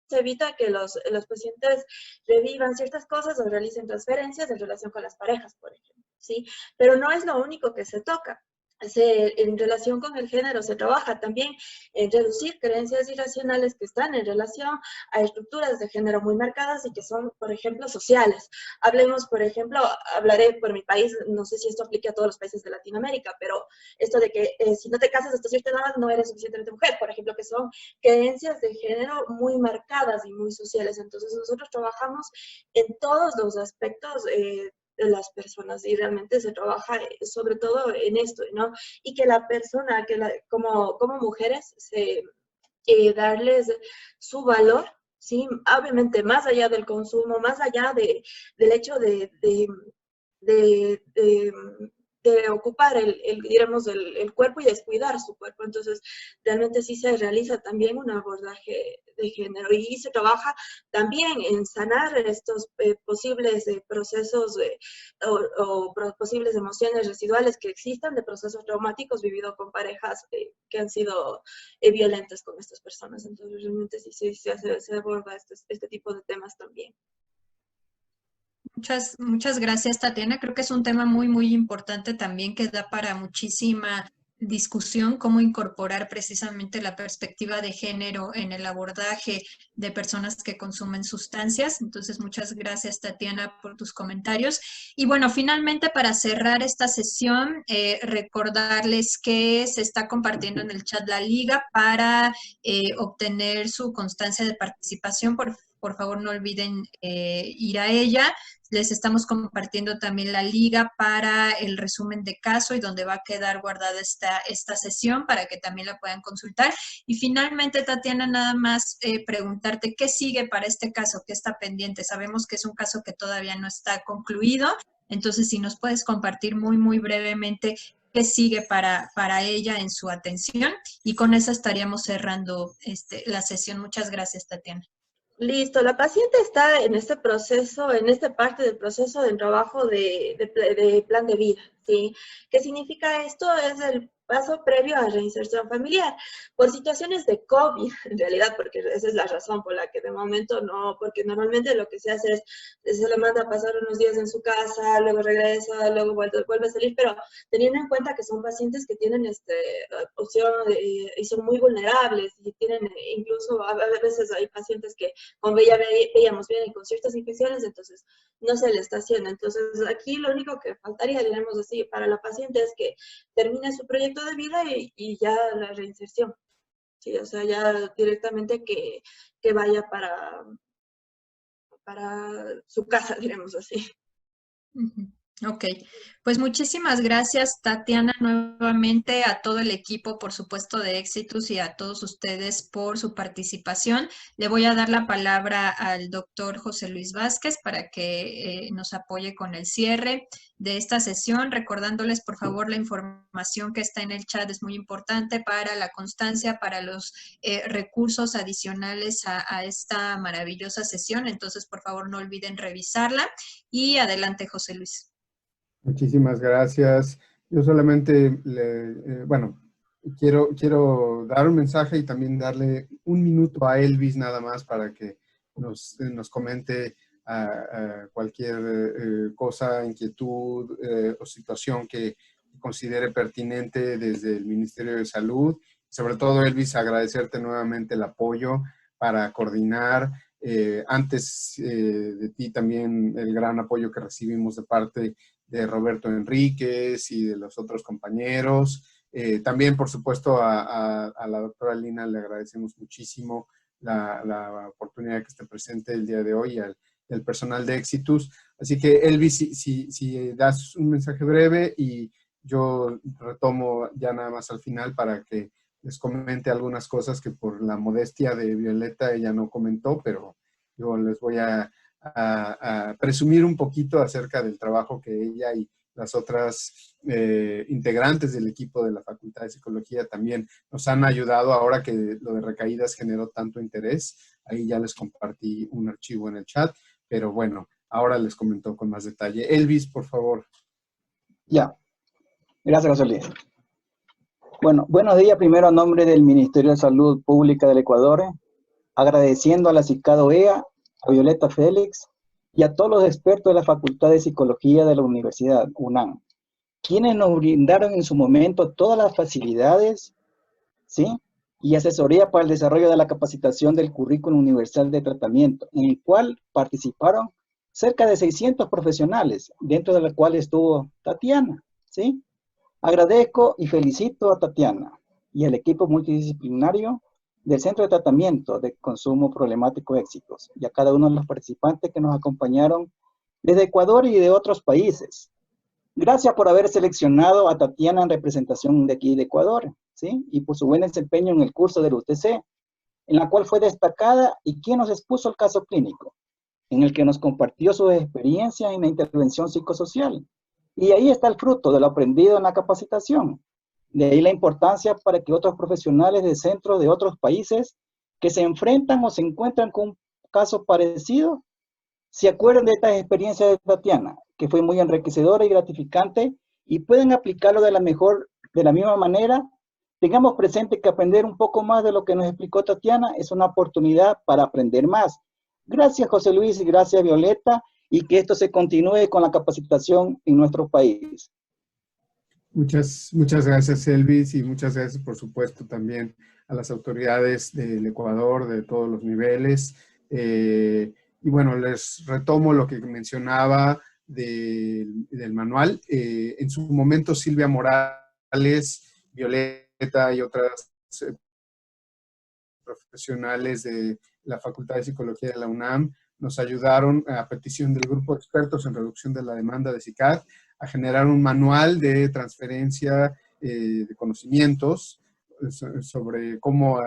se evita que los pacientes revivan ciertas cosas o realicen transferencias en relación con las parejas, por ejemplo, ¿sí? Pero no es lo único que se toca. En relación con el género se trabaja también en reducir creencias irracionales que están en relación a estructuras de género muy marcadas y que son, por ejemplo, sociales. Hablemos, por ejemplo, hablaré por mi país, no sé si esto aplica a todos los países de Latinoamérica, pero esto de que si no te casas hasta cierta edad no eres suficientemente mujer, por ejemplo, que son creencias de género muy marcadas y muy sociales. Entonces nosotros trabajamos en todos los aspectos de las personas y realmente se trabaja sobre todo en esto, ¿no? Y que la persona, como mujeres, darles su valor, ¿sí? Obviamente, más allá del consumo, más allá del hecho de ocupar digamos, el cuerpo y descuidar su cuerpo. Entonces, realmente sí se realiza también un abordaje de género y se trabaja también en sanar estos posibles procesos o posibles emociones residuales que existan de procesos traumáticos vividos con parejas que han sido violentas con estas personas. Entonces, realmente sí se aborda este tipo de temas también. Muchas gracias, Tatiana. Creo que es un tema muy, muy importante también que da para muchísima discusión, cómo incorporar precisamente la perspectiva de género en el abordaje de personas que consumen sustancias. Entonces, muchas gracias, Tatiana, por tus comentarios. Y bueno, finalmente, para cerrar esta sesión, recordarles que se está compartiendo en el chat la liga para obtener su constancia de participación. Por favor, no olviden ir a ella. Les estamos compartiendo también la liga para el resumen de caso y donde va a quedar guardada esta sesión para que también la puedan consultar. Y finalmente, Tatiana, nada más preguntarte qué sigue para este caso, qué está pendiente. Sabemos que es un caso que todavía no está concluido, entonces si nos puedes compartir muy, muy brevemente qué sigue para ella en su atención, y con eso estaríamos cerrando la sesión. Muchas gracias, Tatiana. Listo, la paciente está en este proceso, en esta parte del proceso de trabajo de plan de vida, ¿sí? ¿Qué significa esto? Es el paso previo a reinserción familiar. Por situaciones de COVID, en realidad, porque esa es la razón por la que de momento no, porque normalmente lo que se hace es, se le manda a pasar unos días en su casa, luego regresa, luego vuelve a salir, pero teniendo en cuenta que son pacientes que tienen opción y son muy vulnerables y tienen incluso, a veces hay pacientes que, como ya veíamos, vienen con ciertas infecciones, entonces no se le está haciendo. Entonces aquí lo único que faltaría, diremos así, para la paciente es que termine su proyecto de vida y ya la reinserción. Sí, o sea, ya directamente que vaya para su casa, diremos así. Ok, pues muchísimas gracias, Tatiana, nuevamente a todo el equipo, por supuesto, de Éxitos, y a todos ustedes por su participación. Le voy a dar la palabra al doctor José Luis Vázquez para que nos apoye con el cierre de esta sesión, recordándoles, por favor, la información que está en el chat es muy importante para la constancia, para los recursos adicionales a esta maravillosa sesión. Entonces, por favor, no olviden revisarla. Y adelante, José Luis. Muchísimas gracias. Yo solamente, bueno, quiero dar un mensaje y también darle un minuto a Elvis nada más para que nos comente cualquier cosa, inquietud o situación que considere pertinente desde el Ministerio de Salud. Sobre todo, Elvis, agradecerte nuevamente el apoyo para coordinar. Antes de ti también el gran apoyo que recibimos de parte de Roberto Enríquez y de los otros compañeros. También, por supuesto, a la doctora Lina le agradecemos muchísimo la oportunidad que esté presente el día de hoy y al personal de Éxitos. Así que, Elvis, si das un mensaje breve y yo retomo ya nada más al final para que les comente algunas cosas que por la modestia de Violeta ella no comentó, pero yo les voy a presumir un poquito acerca del trabajo que ella y las otras integrantes del equipo de la Facultad de Psicología también nos han ayudado ahora que lo de recaídas generó tanto interés. Ahí ya les compartí un archivo en el chat, pero bueno, ahora les comento con más detalle. Elvis, por favor. Ya, gracias, José Luis. Bueno, buenos días primero a nombre del Ministerio de Salud Pública del Ecuador, agradeciendo a la CICAD OEA, a Violeta Félix y a todos los expertos de la Facultad de Psicología de la Universidad UNAM, quienes nos brindaron en su momento todas las facilidades, ¿sí?, y asesoría para el desarrollo de la capacitación del currículum universal de tratamiento, en el cual participaron cerca de 600 profesionales, dentro de la cual estuvo Tatiana, ¿sí? Agradezco y felicito a Tatiana y al equipo multidisciplinario del Centro de Tratamiento de Consumo Problemático Éxitos, y a cada uno de los participantes que nos acompañaron desde Ecuador y de otros países. Gracias por haber seleccionado a Tatiana en representación de aquí de Ecuador, ¿sí?, y por su buen desempeño en el curso del UTC. en la cual fue destacada y quien nos expuso el caso clínico, en el que nos compartió sus experiencias en la intervención psicosocial. Y ahí está el fruto de lo aprendido en la capacitación. De ahí la importancia para que otros profesionales de centros de otros países que se enfrentan o se encuentran con un caso parecido, se acuerden de esta experiencia de Tatiana, que fue muy enriquecedora y gratificante, y pueden aplicarlo de la misma manera. Tengamos presente que aprender un poco más de lo que nos explicó Tatiana es una oportunidad para aprender más. Gracias, José Luis, y gracias, Violeta, y que esto se continúe con la capacitación en nuestro país. Muchas gracias, Elvis, y muchas gracias, por supuesto, también a las autoridades del Ecuador, de todos los niveles. Y bueno, les retomo lo que mencionaba del manual. En su momento, Silvia Morales, Violeta y otras profesionales de la Facultad de Psicología de la UNAM nos ayudaron, a petición del grupo de expertos en reducción de la demanda de CICAD, a generar un manual de transferencia de conocimientos sobre cómo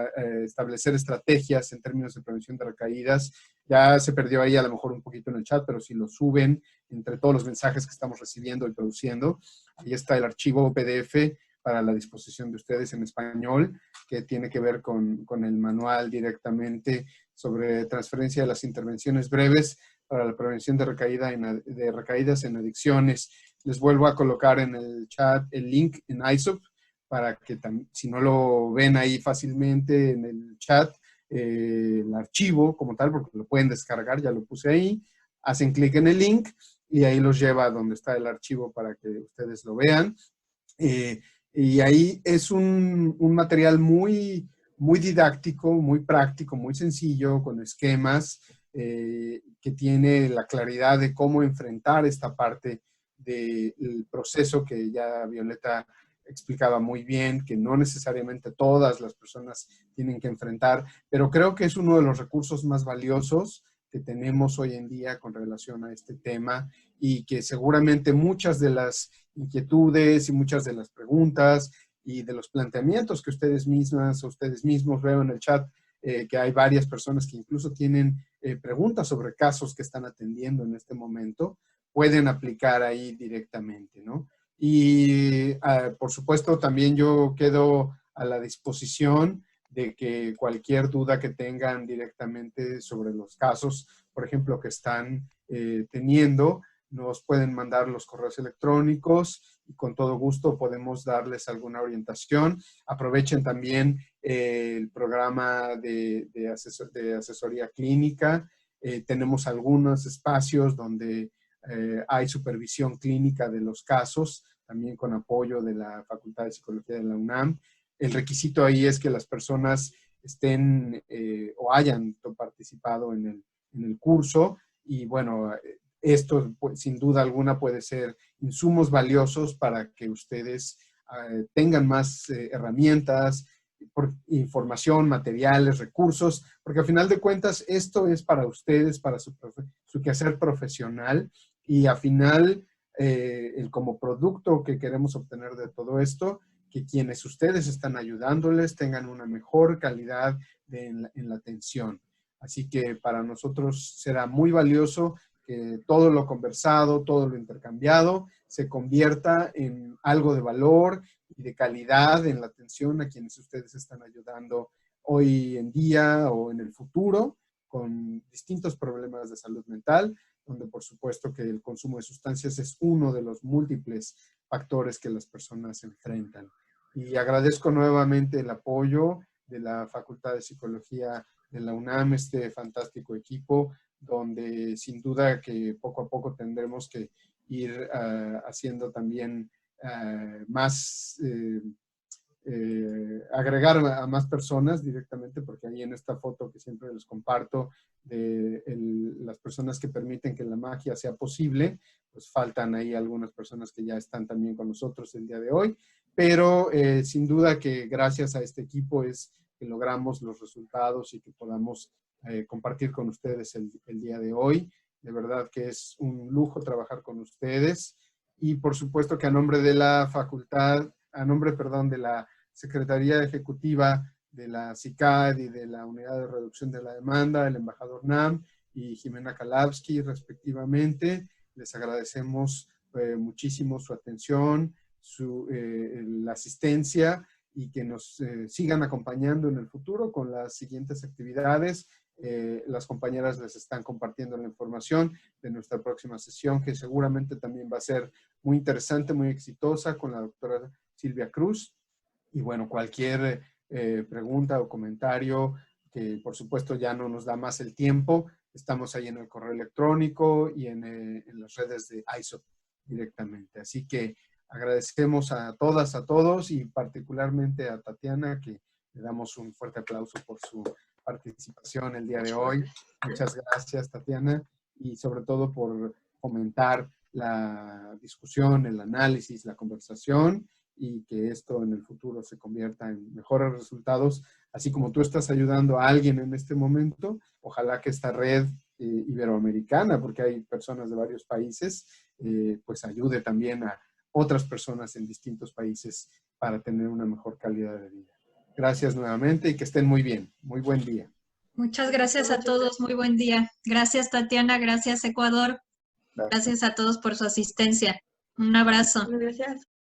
establecer estrategias en términos de prevención de recaídas. Ya se perdió ahí a lo mejor un poquito en el chat, pero si lo suben entre todos los mensajes que estamos recibiendo y produciendo, ahí está el archivo PDF para la disposición de ustedes en español, que tiene que ver con el manual directamente sobre transferencia de las intervenciones breves para la prevención de recaídas en adicciones. Les vuelvo a colocar en el chat el link en ISOP para que si no lo ven ahí fácilmente en el chat, el archivo como tal, porque lo pueden descargar, ya lo puse ahí, hacen clic en el link y ahí los lleva a donde está el archivo para que ustedes lo vean. Y ahí es un material muy didáctico, muy práctico, muy sencillo, con esquemas, que tiene la claridad de cómo enfrentar esta parte del proceso que ya Violeta explicaba muy bien, que no necesariamente todas las personas tienen que enfrentar, pero creo que es uno de los recursos más valiosos que tenemos hoy en día con relación a este tema, y que seguramente muchas de las inquietudes y muchas de las preguntas y de los planteamientos que ustedes mismas o ustedes mismos, veo en el chat que hay varias personas que incluso tienen preguntas sobre casos que están atendiendo en este momento, pueden aplicar ahí directamente, ¿no? Y por supuesto también yo quedo a la disposición de que cualquier duda que tengan directamente sobre los casos, por ejemplo, que están teniendo, nos pueden mandar los correos electrónicos y con todo gusto podemos darles alguna orientación. Aprovechen también el programa de asesoría clínica. Tenemos algunos espacios donde hay supervisión clínica de los casos, también con apoyo de la Facultad de Psicología de la UNAM. El requisito ahí es que las personas estén o hayan participado en el curso, y bueno, esto pues, sin duda alguna puede ser insumos valiosos para que ustedes tengan más herramientas, información, materiales, recursos, porque al final de cuentas esto es para ustedes, para su quehacer profesional, y al final como producto que queremos obtener de todo esto, que quienes ustedes están ayudándoles tengan una mejor calidad en la atención. Así que para nosotros será muy valioso que todo lo conversado, todo lo intercambiado, se convierta en algo de valor y de calidad en la atención a quienes ustedes están ayudando hoy en día o en el futuro con distintos problemas de salud mental, donde por supuesto que el consumo de sustancias es uno de los múltiples factores que las personas enfrentan. Y agradezco nuevamente el apoyo de la Facultad de Psicología de la UNAM, este fantástico equipo, donde sin duda que poco a poco tendremos que ir haciendo también más, agregar a más personas directamente, porque ahí en esta foto que siempre les comparto de las personas que permiten que la magia sea posible, pues faltan ahí algunas personas que ya están también con nosotros el día de hoy, pero sin duda que gracias a este equipo es que logramos los resultados y que podamos compartir con ustedes el día de hoy. De verdad que es un lujo trabajar con ustedes, y por supuesto que a nombre de la facultad, de la Secretaría Ejecutiva la CICAD y de la Unidad de Reducción de la Demanda, el embajador Nam y Jimena Kalavsky, respectivamente. Les agradecemos muchísimo su atención, la asistencia, y que nos sigan acompañando en el futuro con las siguientes actividades. Las compañeras les están compartiendo la información de nuestra próxima sesión, que seguramente también va a ser muy interesante, muy exitosa, con la doctora Silvia Cruz. Y bueno, cualquier pregunta o comentario, que por supuesto ya no nos da más el tiempo, estamos ahí en el correo electrónico y en las redes de ISOP directamente. Así que agradecemos a todas, a todos, y particularmente a Tatiana, que le damos un fuerte aplauso por su participación el día de hoy. Muchas gracias, Tatiana, y sobre todo por fomentar la discusión, el análisis, la conversación, y que esto en el futuro se convierta en mejores resultados. Así como tú estás ayudando a alguien en este momento, ojalá que esta red iberoamericana, porque hay personas de varios países, pues ayude también a otras personas en distintos países para tener una mejor calidad de vida. Gracias nuevamente y que estén muy bien. Muy buen día. Muchas gracias a todos. Muy buen día. Gracias, Tatiana. Gracias, Ecuador. Gracias a todos por su asistencia. Un abrazo. Gracias.